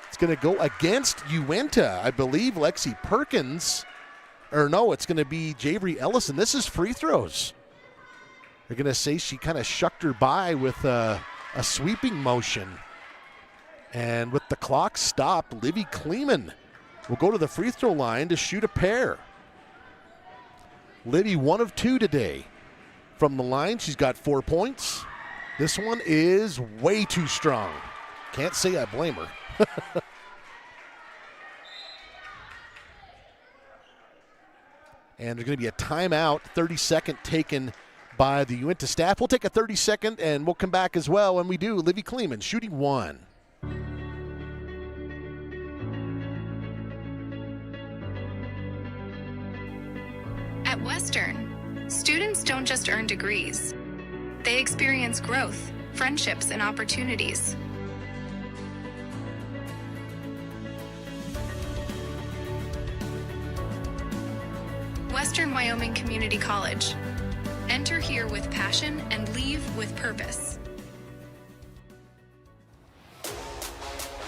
It's going to go against Uintah. I believe Lexi Perkins. Or no, it's going to be Javery Ellison. This is free throws. They're going to say she kind of shucked her by with a sweeping motion. And with the clock stopped, Livy Kleeman will go to the free throw line to shoot a pair. Livy 1 of 2 today. From the line, she's got 4 points. This one is way too strong. Can't say I blame her. And there's going to be a timeout, 30-second taken by the Uintah staff. We'll take a 30-second, and we'll come back as well. When we do, Livy Kleeman shooting 1.
At Western, students don't just earn degrees. They experience growth, friendships, and opportunities. Western Wyoming Community College. Enter here with passion and leave with purpose.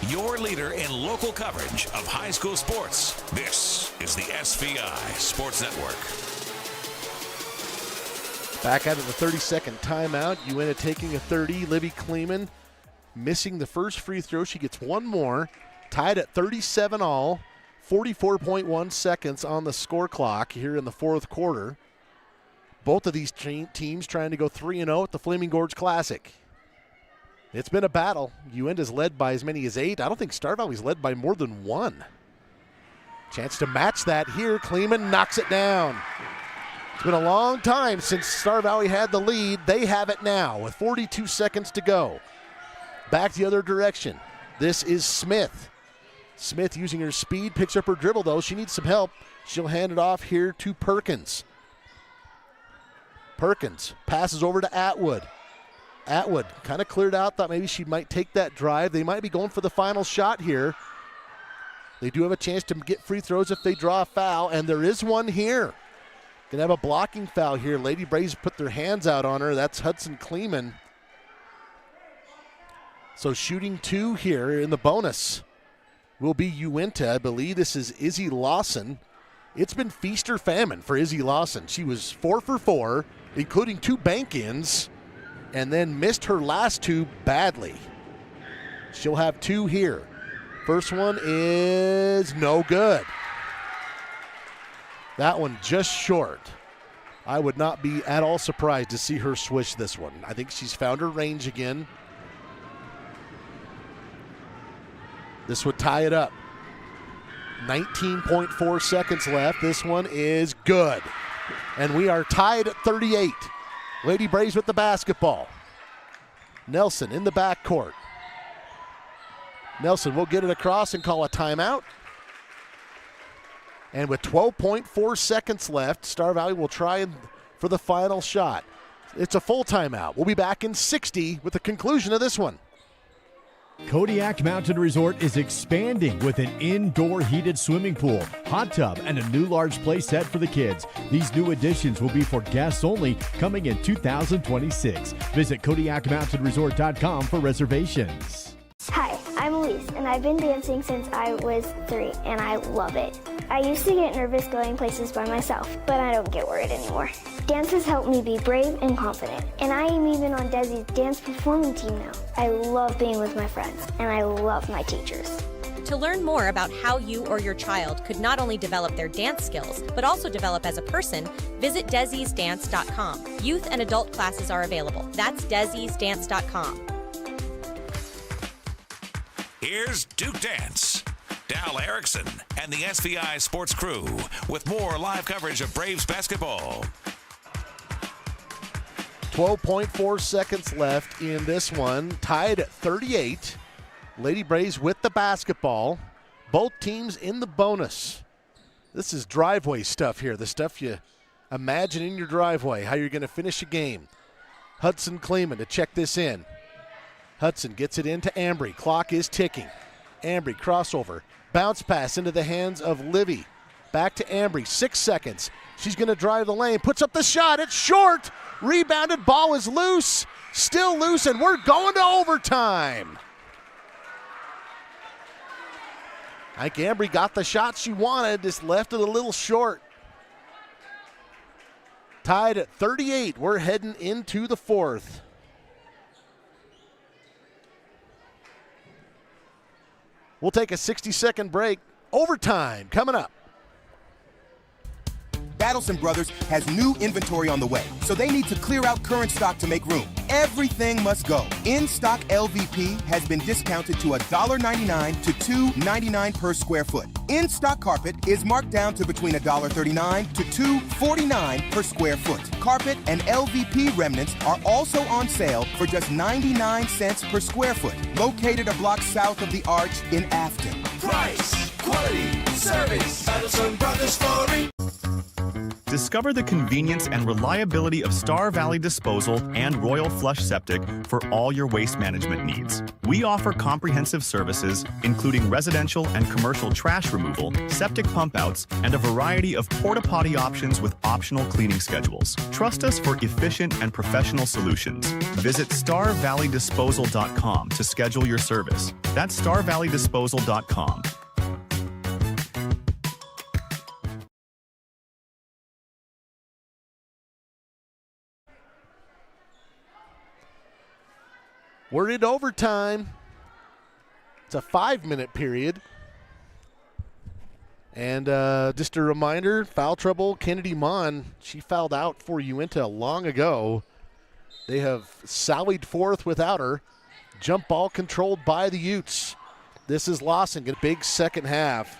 Your leader in local coverage of high school sports. This is the SVI Sports Network.
Back out of the 30-second timeout. Uintah taking a 30. Livy Kleeman missing the first free throw. She gets one more. Tied at 37 all. 44.1 seconds on the score clock here in the fourth quarter. Both of these teams trying to go 3-0 at the Flaming Gorge Classic. It's been a battle. Uintah's led by as many as 8. I don't think Star Valley's led by more than 1. Chance to match that here. Kleeman knocks it down. It's been a long time since Star Valley had the lead. They have it now with 42 seconds to go. Back the other direction. This is Smith. Smith using her speed, picks up her dribble though. She needs some help. She'll hand it off here to Perkins. Perkins passes over to Atwood. Atwood kind of cleared out, thought maybe she might take that drive. They might be going for the final shot here. They do have a chance to get free throws if they draw a foul, and there is one here. Gonna have a blocking foul here. Lady Braves put their hands out on her. That's Hudson Kleeman. So shooting 2 here in the bonus. will be Uintah. I believe this is Izzy Lawson. It's been feast or famine for Izzy Lawson. She was 4 for 4, including 2 bank-ins, and then missed her last 2 badly. She'll have 2 here. First one is no good. That one just short. I would not be at all surprised to see her swish this one. I think she's found her range again. This would tie it up. 19.4 seconds left. This one is good. And we are tied at 38. Lady Braves with the basketball. Nelson in the backcourt. Nelson will get it across and call a timeout. And with 12.4 seconds left, Star Valley will try for the final shot. It's a full timeout. We'll be back in 60 with the conclusion of this one.
Kodiak Mountain Resort is expanding with an indoor heated swimming pool, hot tub, and a new large play set for the kids. These new additions will be for guests only, coming in 2026. Visit KodiakMountainResort.com for reservations.
Hi, I'm Elise, and I've been dancing since I was 3, and I love it. I used to get nervous going places by myself, but I don't get worried anymore. Dance has helped me be brave and confident, and I am even on Desi's dance performing team now. I love being with my friends, and I love my teachers.
To learn more about how you or your child could not only develop their dance skills, but also develop as a person, visit Desi'sDance.com. Youth and adult classes are available. That's Desi'sDance.com.
Here's Duke Dance. Dal Erickson and the SVI Sports Crew with more live coverage of Braves basketball.
12.4 seconds left in this one. Tied at 38. Lady Braves with the basketball. Both teams in the bonus. This is driveway stuff here. The stuff you imagine in your driveway, how you're going to finish a game. Hudson Kleeman to check this in. Hudson gets it into Ambry. Clock is ticking. Ambry crossover. Bounce pass into the hands of Livy. Back to Ambry. 6 seconds. She's going to drive the lane. Puts up the shot. It's short. Rebounded. Ball is loose. Still loose, and we're going to overtime. I think Ambry got the shot she wanted. Just left it a little short. Tied at 38. We're heading into the fourth. We'll take a 60-second break. Overtime coming up.
Battleson Brothers has new inventory on the way, so they need to clear out current stock to make room. Everything must go. In-stock LVP has been discounted to $1.99 to $2.99 per square foot. In-stock carpet is marked down to between $1.39 to $2.49 per square foot. Carpet and LVP remnants are also on sale for just 99 cents per square foot, located a block south of the Arch in Afton.
Price, quality, service, Battleson Brothers Flooring.
Discover the convenience and reliability of Star Valley Disposal and Royal Flush Septic for all your waste management needs. We offer comprehensive services, including residential and commercial trash removal, septic pump outs, and a variety of porta-potty options with optional cleaning schedules. Trust us for efficient and professional solutions. Visit StarValleyDisposal.com to schedule your service. That's StarValleyDisposal.com.
We're in overtime. It's a 5-minute period. And just a reminder, foul trouble, Kennedy Mon, she fouled out for Uintah long ago. They have sallied forth without her. Jump ball controlled by the Utes. This is Lawson, get a big second half.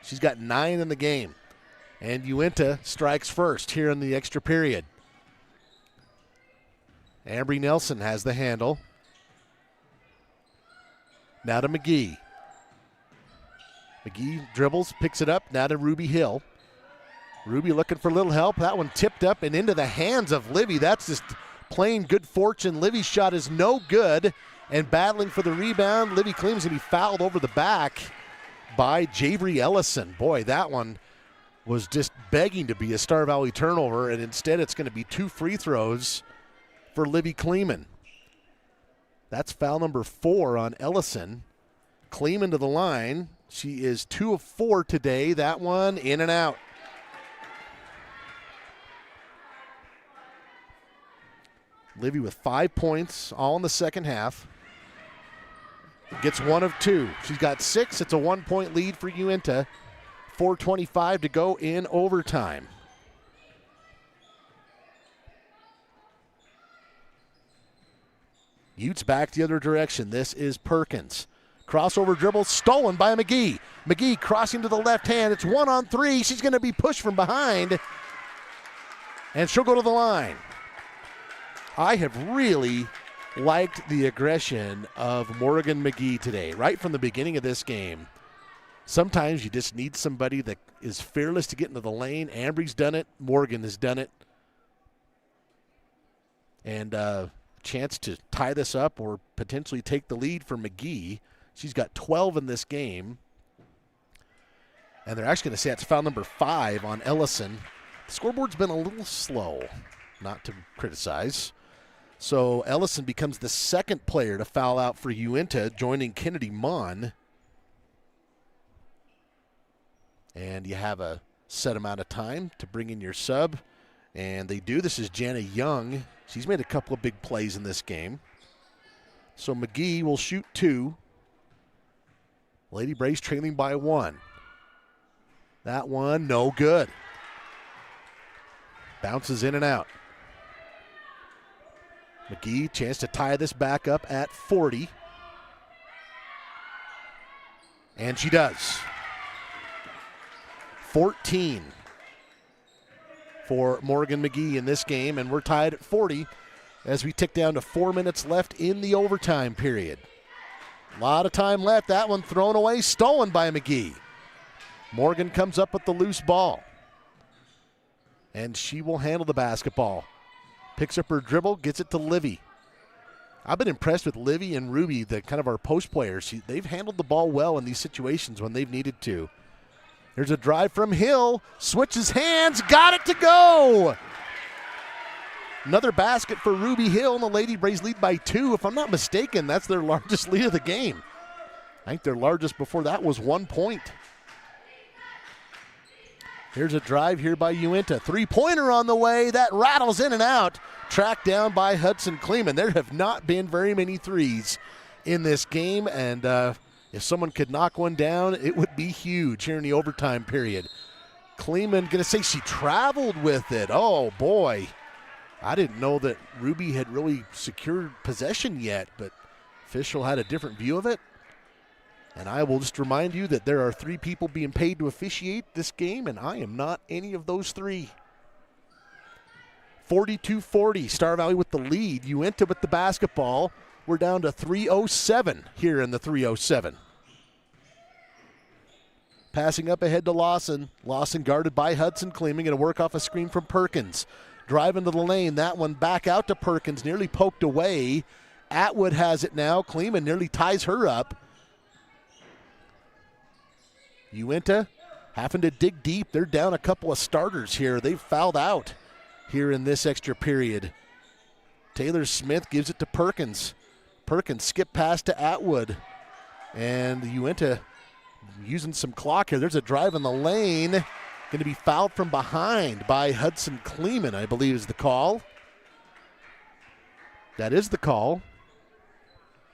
She's got 9 in the game. And Uintah strikes first here in the extra period. Ambry Nelson has the handle. Now to McGee. McGee dribbles, picks it up, now to Ruby Hill. Ruby looking for a little help. That one tipped up and into the hands of Livy. That's just plain good fortune. Livy's shot is no good. And battling for the rebound, Livy claims to be fouled over the back by Javery Ellison. Boy, that one was just begging to be a Star Valley turnover, and instead it's going to be 2 free throws for Livy Kleeman. That's foul number 4 on Ellison. Kleeman to the line. She is 2 of 4 today. That one in and out. Livy with 5 points, all in the second half. Gets 1 of 2. She's got 6. It's a 1-point lead for Uintah. 4:25 to go in overtime. Utes back the other direction. This is Perkins. Crossover dribble stolen by McGee. McGee crossing to the left hand. It's 1-on-3. She's going to be pushed from behind. And she'll go to the line. I have really liked the aggression of Morgan McGee today, right from the beginning of this game. Sometimes you just need somebody that is fearless to get into the lane. Ambry's done it. Morgan has done it. And chance to tie this up or potentially take the lead for McGee. She's got 12 in this game. And they're actually going to say it's foul number 5 on Ellison. The scoreboard's been a little slow, not to criticize. So Ellison becomes the second player to foul out for Uintah, joining Kennedy Mon. And you have a set amount of time to bring in your sub. And they do. This is Jana Young. She's made a couple of big plays in this game. So McGee will shoot 2. Lady Braves trailing by 1. That one, no good. Bounces in and out. McGee, chance to tie this back up at 40. And she does. 14 for Morgan McGee in this game, and we're tied at 40 as we tick down to 4 minutes left in the overtime period. A lot of time left. That one thrown away, stolen by McGee. Morgan comes up with the loose ball, and she will handle the basketball. Picks up her dribble, gets it to Livy. I've been impressed with Livy and Ruby, the kind of our post players. They've handled the ball well in these situations when they've needed to. There's a drive from Hill, switches hands, got it to go. Another basket for Ruby Hill, and the Lady Braves lead by 2. If I'm not mistaken, that's their largest lead of the game. I think their largest before that was 1 point. Here's a drive here by Uintah. 3-pointer on the way. That rattles in and out. Tracked down by Hudson Kleeman. There have not been very many threes in this game, and if someone could knock one down, it would be huge here in the overtime period. Kleeman going to say she traveled with it. Oh, boy. I didn't know that Ruby had really secured possession yet, but official had a different view of it. And I will just remind you that there are 3 people being paid to officiate this game, and I am not any of those 3. 42-40, Star Valley with the lead. Uintah with the basketball. We're down to 3:07 here in the 3:07. Passing up ahead to Lawson. Lawson guarded by Hudson Kleeman. Going to work off a screen from Perkins. Drive into the lane. That one back out to Perkins. Nearly poked away. Atwood has it now. Kleeman nearly ties her up. Uintah having to dig deep. They're down a couple of starters here. They've fouled out here in this extra period. Taylor Smith gives it to Perkins. Perkins skip pass to Atwood. And Uintah using some clock here. There's a drive in the lane. Going to be fouled from behind by Hudson Kleeman, I believe is the call. That is the call.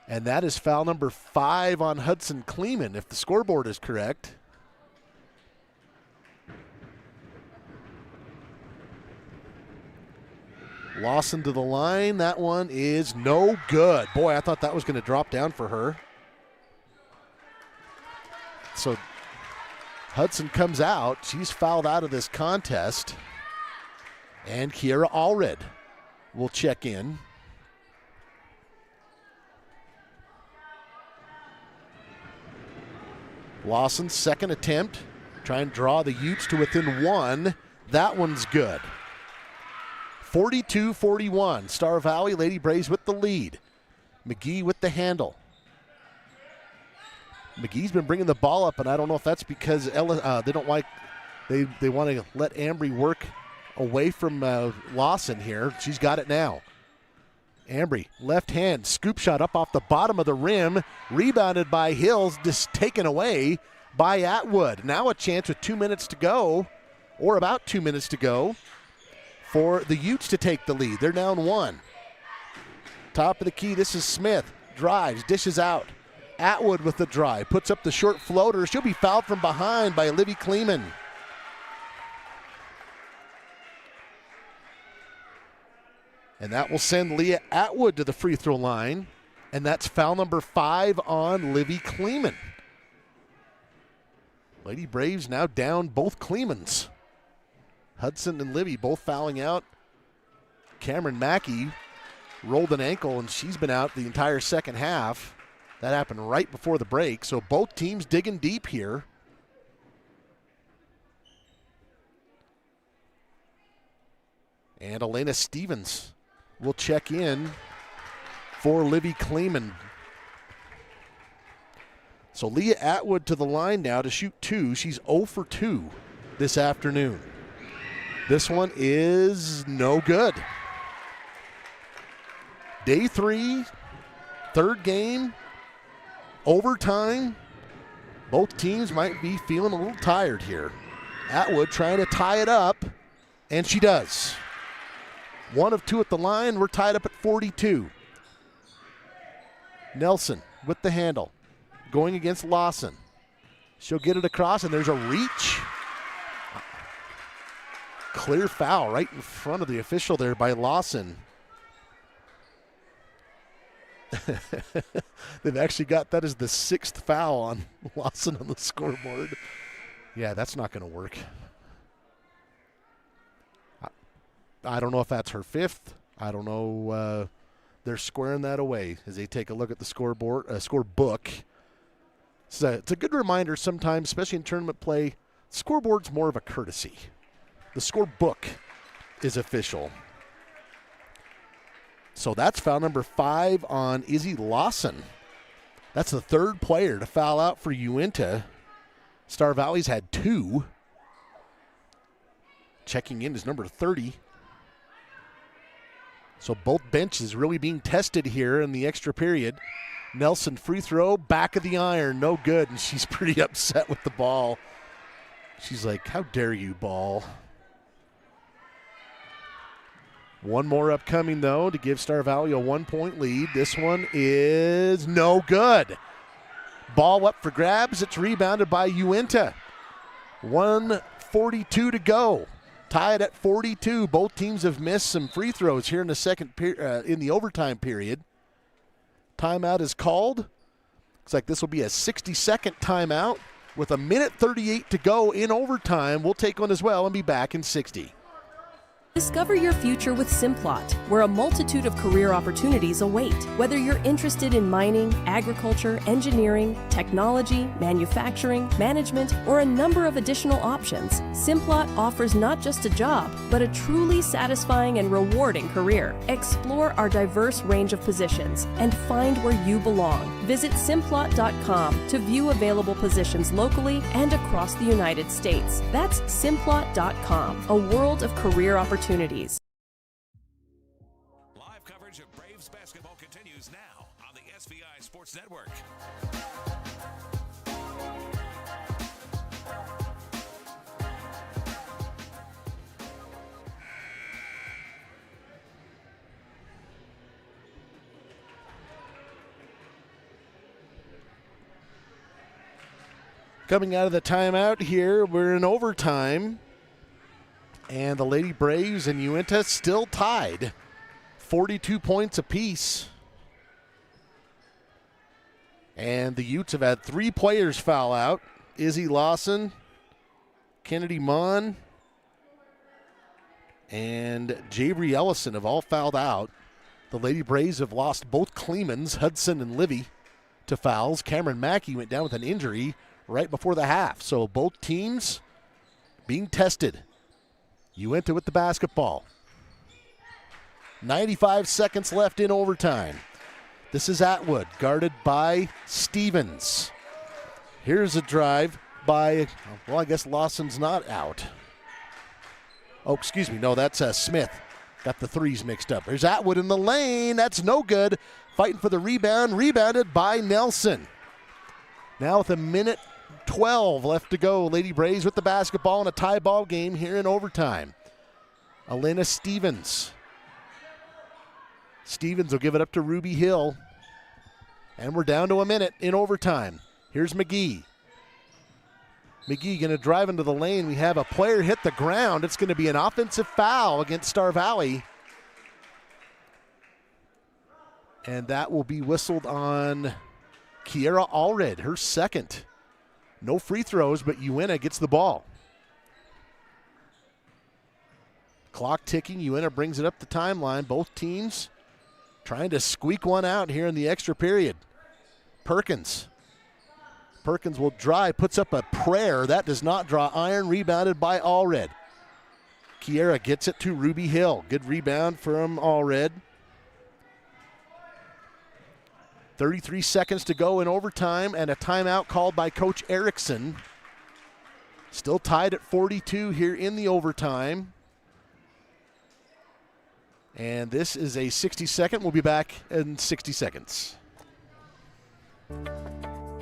And that is foul number 5 on Hudson Kleeman, if the scoreboard is correct. Lawson to the line. That one is no good. Boy, I thought that was going to drop down for her. So Hudson comes out. She's fouled out of this contest. And Kiera Allred will check in. Lawson's second attempt. Try and draw the Utes to within 1. That one's good. 42-41. Star Valley Lady Braves with the lead. McGee with the handle. McGee's been bringing the ball up, and I don't know if that's because they don't like they want to let Ambry work away from Lawson here. She's got it now. Ambry, left hand, scoop shot up off the bottom of the rim, rebounded by Hills, just taken away by Atwood. Now a chance with 2 minutes to go, or about 2 minutes to go, for the Utes to take the lead. They're down 1. Top of the key, this is Smith. Drives, dishes out. Atwood with the drive, puts up the short floater. She'll be fouled from behind by Livy Kleeman. And that will send Leah Atwood to the free throw line. And that's foul number 5 on Livy Kleeman. Lady Braves now down both Kleemans. Hudson and Livy both fouling out. Cameron Mackey rolled an ankle, and she's been out the entire second half. That happened right before the break, so both teams digging deep here. And Elena Stevens will check in for Livy Kleeman. So Leah Atwood to the line now to shoot 2. She's 0 for 2 this afternoon. This one is no good. Day 3, third game, overtime. Both teams might be feeling a little tired here. Atwood trying to tie it up, and she does. 1 of 2 at the line. We're tied up at 42. Nelson with the handle, going against Lawson. She'll get it across, and there's a reach. Clear foul right in front of the official there by Lawson. They've actually got that as the 6th foul on Lawson on the scoreboard. Yeah, that's not going to work. I don't know if that's her 5th. I don't know. They're squaring that away as they take a look at the scoreboard, scorebook. So it's a good reminder sometimes, especially in tournament play, scoreboard's more of a courtesy. The scorebook is official. So that's foul number 5 on Izzy Lawson. That's the 3rd player to foul out for Uintah. Star Valley's had 2. Checking in is number 30. So both benches really being tested here in the extra period. Nelson free throw, back of the iron, no good, and she's pretty upset with the ball. She's like, how dare you, ball. One more upcoming, though, to give Star Valley a 1-point lead. This one is no good. Ball up for grabs. It's rebounded by Uintah. 1:42 to go. Tied at 42. Both teams have missed some free throws here in the in the overtime period. Timeout is called. Looks like this will be a 60-second timeout with 1:38 to go in overtime. We'll take one as well and be back in 60.
Discover your future with Simplot, where a multitude of career opportunities await. Whether you're interested in mining, agriculture, engineering, technology, manufacturing, management, or a number of additional options, Simplot offers not just a job, but a truly satisfying and rewarding career. Explore our diverse range of positions and find where you belong. Visit Simplot.com to view available positions locally and across the United States. That's Simplot.com, a world of career opportunities.
Live coverage of Braves basketball continues now on the SVI Sports Network.
Coming out of the timeout here, we're in overtime. And the Lady Braves and Uintah still tied. 42 points apiece. And the Utes have had 3 players foul out. Izzy Lawson, Kennedy Mon, and Javery Ellison have all fouled out. The Lady Braves have lost both Kleemans, Hudson and Livy, to fouls. Cameron Mackey went down with an injury right before the half. So both teams being tested. Uintah with the basketball. 95 seconds left in overtime. This is Atwood, guarded by Stevens. Here's a drive by, well, I guess Lawson's not out. Oh, excuse me. No, that's Smith. Got the threes mixed up. There's Atwood in the lane. That's no good. Fighting for the rebound. Rebounded by Nelson. Now with a minute 12 left to go. Lady Braves with the basketball in a tie ball game here in overtime. Elena Stevens. Stevens will give it up to Ruby Hill. And we're down to a minute in overtime. Here's McGee. McGee going to drive into the lane. We have a player hit the ground. It's going to be an offensive foul against Star Valley. And that will be whistled on Kiera Allred, her second. No free throws, but Uintah gets the ball. Clock ticking. Uintah brings it up the timeline. Both teams trying to squeak one out here in the extra period. Perkins will drive, puts up a prayer. That does not draw iron. Rebounded by Allred. Kiera gets it to Ruby Hill. Good rebound from Allred. 33 seconds to go in overtime and a timeout called by Coach Erickson. Still tied at 42 here in the overtime. And this is a 60-second. We'll be back in 60 seconds.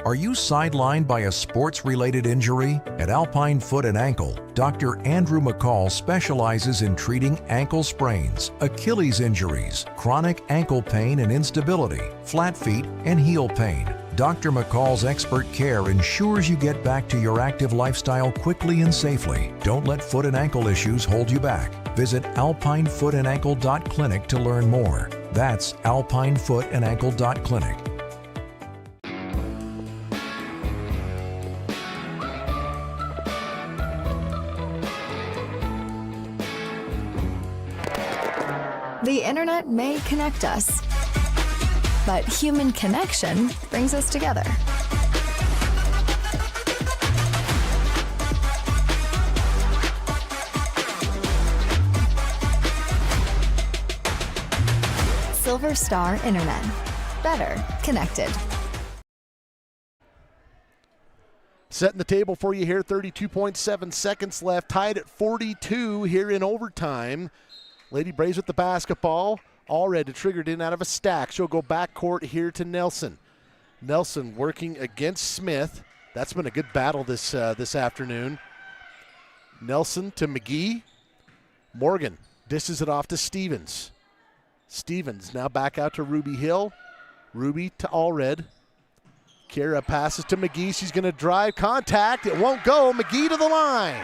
Are you sidelined by a sports-related injury? At Alpine Foot and Ankle, Dr. Andrew McCall specializes in treating ankle sprains, Achilles injuries, chronic ankle pain and instability, flat feet, and heel pain. Dr. McCall's expert care ensures you get back to your active lifestyle quickly and safely. Don't let foot and ankle issues hold you back. Visit alpinefootandAnkle.clinic to learn more. That's alpinefootandAnkle.clinic.
The internet may connect us, but human connection brings us together. Silver Star Internet. Better connected.
Setting the table for you here, 32.7 seconds left. Tied at 42 here in overtime. Lady Braves with the basketball. Allred triggered in out of a stack. She'll go backcourt here to Nelson. Nelson working against Smith. That's been a good battle this afternoon. Nelson to McGee. Morgan dishes it off to Stevens. Stevens now back out to Ruby Hill. Ruby to Allred. Kira passes to McGee. She's going to drive. Contact. It won't go. McGee to the line.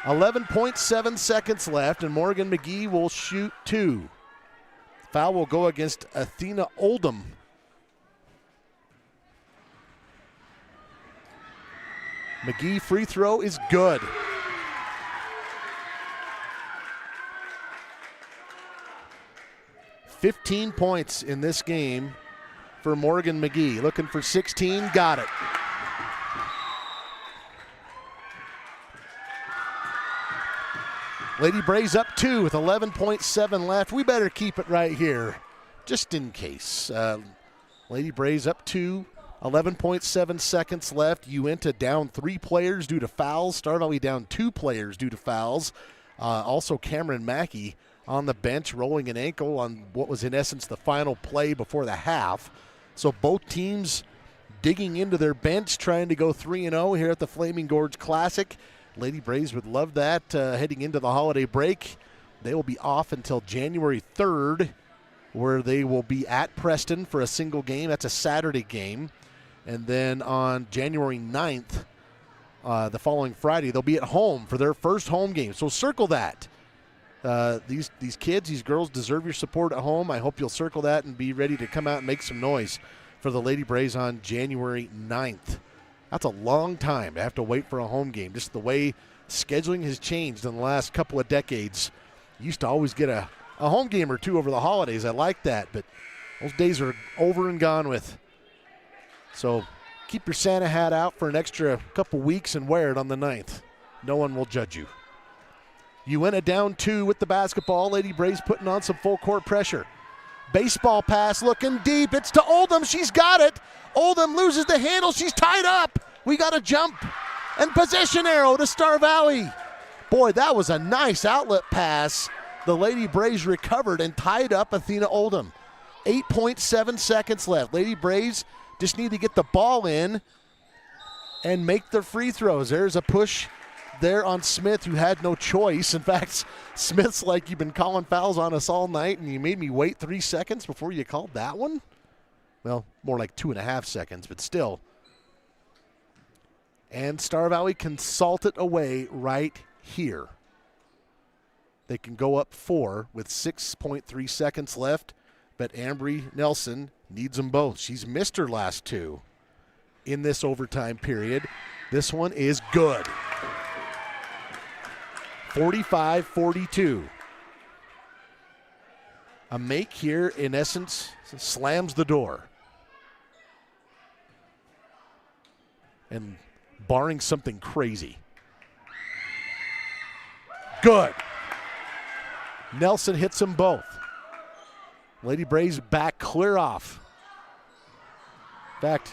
11.7 seconds left, and Morgan McGee will shoot two. Foul will go against Athena Oldham. McGee free throw is good. $15 points in this game for Morgan McGee. Looking for 16, got it. Lady Braves up two with 11.7 left. We better keep it right here, just in case. Lady Braves up two, 11.7 seconds left. Uintah down 3 players due to fouls. Star Valley down 2 players due to fouls. Also Cameron Mackey on the bench rolling an ankle on what was in essence the final play before the half. So both teams digging into their bench, trying to go 3-0 here at the Flaming Gorge Classic. Lady Braves would love that heading into the holiday break. They will be off until January 3rd, where they will be at Preston for a single game. That's a Saturday game. And then on January 9th, the following Friday, they'll be at home for their first home game. So circle that. These kids, these girls deserve your support at home. I hope you'll circle that and be ready to come out and make some noise for the Lady Braves on January 9th. That's a long time to have to wait for a home game. Just the way scheduling has changed in the last couple of decades. You used to always get a home game or two over the holidays. I like that, but those days are over and gone with. So keep your Santa hat out for an extra couple weeks and wear it on the 9th. No one will judge you. Uintah down 2 with the basketball. Lady Braves putting on some full court pressure. Baseball pass looking deep. It's to Oldham. She's got it. Oldham loses the handle. She's tied up. We got a jump and possession arrow to Star Valley. Boy, that was a nice outlet pass the Lady Braves recovered and tied up Athena Oldham. 8.7 seconds left. Lady Braves just need to get the ball in and make their free throws. There's a push there on Smith, who had no choice. In fact, Smith's like, you've been calling fouls on us all night, and you made me wait 3 seconds before you called that one? Well, more like 2.5 seconds, but still. And Star Valley can salt it away right here. They can go up 4 with 6.3 seconds left, but Ambry Nelson needs them both. She's missed her last 2 in this overtime period. This one is good. 45-42. A make here, in essence, slams the door. And barring something crazy. Good. Nelson hits them both. Lady Braves back clear off. In fact,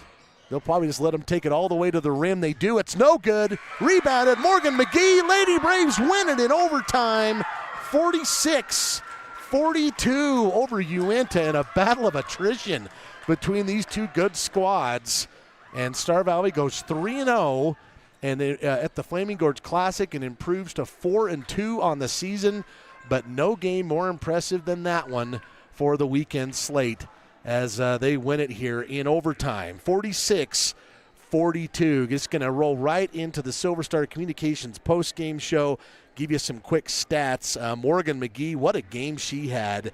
they'll probably just let them take it all the way to the rim. They do. It's no good. Rebounded. Morgan McGee. Lady Braves win it in overtime. 46-42 over Uintah in a battle of attrition between these two good squads. And Star Valley goes 3-0 and at the Flaming Gorge Classic and improves to 4-2 on the season. But no game more impressive than that one for the weekend slate as they win it here in overtime. 46-42. Just going to roll right into the Silver Star Communications post-game show, give you some quick stats. Morgan McGee, what a game she had.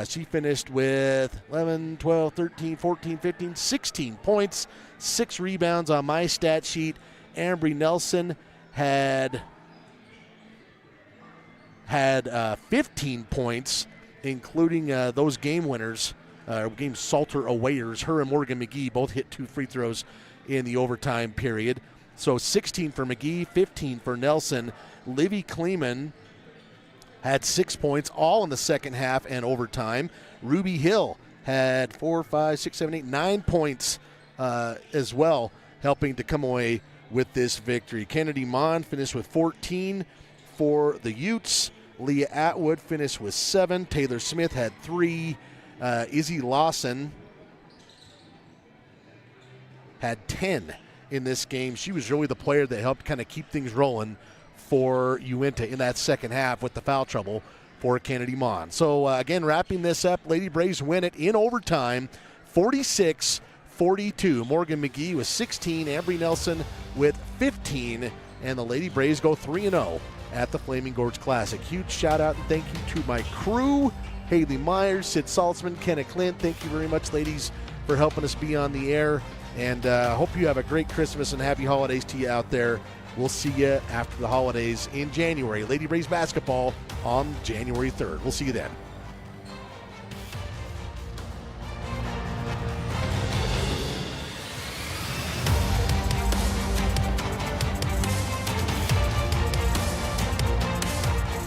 She finished with 11, 12, 13, 14, 15, 16 points, 6 rebounds on my stat sheet. Ambry Nelson had 15 points, including those game winners, game salter awayers. Her and Morgan McGee both hit 2 free throws in the overtime period. So 16 for McGee, 15 for Nelson. Livy Kleeman had 6 points, all in the second half and overtime. Ruby Hill had 4, 5, 6, 7, 8, 9 points as well, helping to come away with this victory. Kennedy Mon finished with 14 for the Utes. Leah Atwood finished with 7. Taylor Smith had 3. Izzy Lawson had 10 in this game. She was really the player that helped kind of keep things rolling for Uintah in that second half with the foul trouble for Kennedy Mon. So, again, wrapping this up, Lady Braves win it in overtime, 46-42. Morgan McGee with 16, Ambry Nelson with 15, and the Lady Braves go 3-0 at the Flaming Gorge Classic. Huge shout-out and thank you to my crew, Haley Myers, Sid Saltzman, Kenna Clint. Thank you very much, ladies, for helping us be on the air. And hope you have a great Christmas and happy holidays to you out there. We'll see you after the holidays in January. Lady Braves basketball on January 3rd. We'll see you then.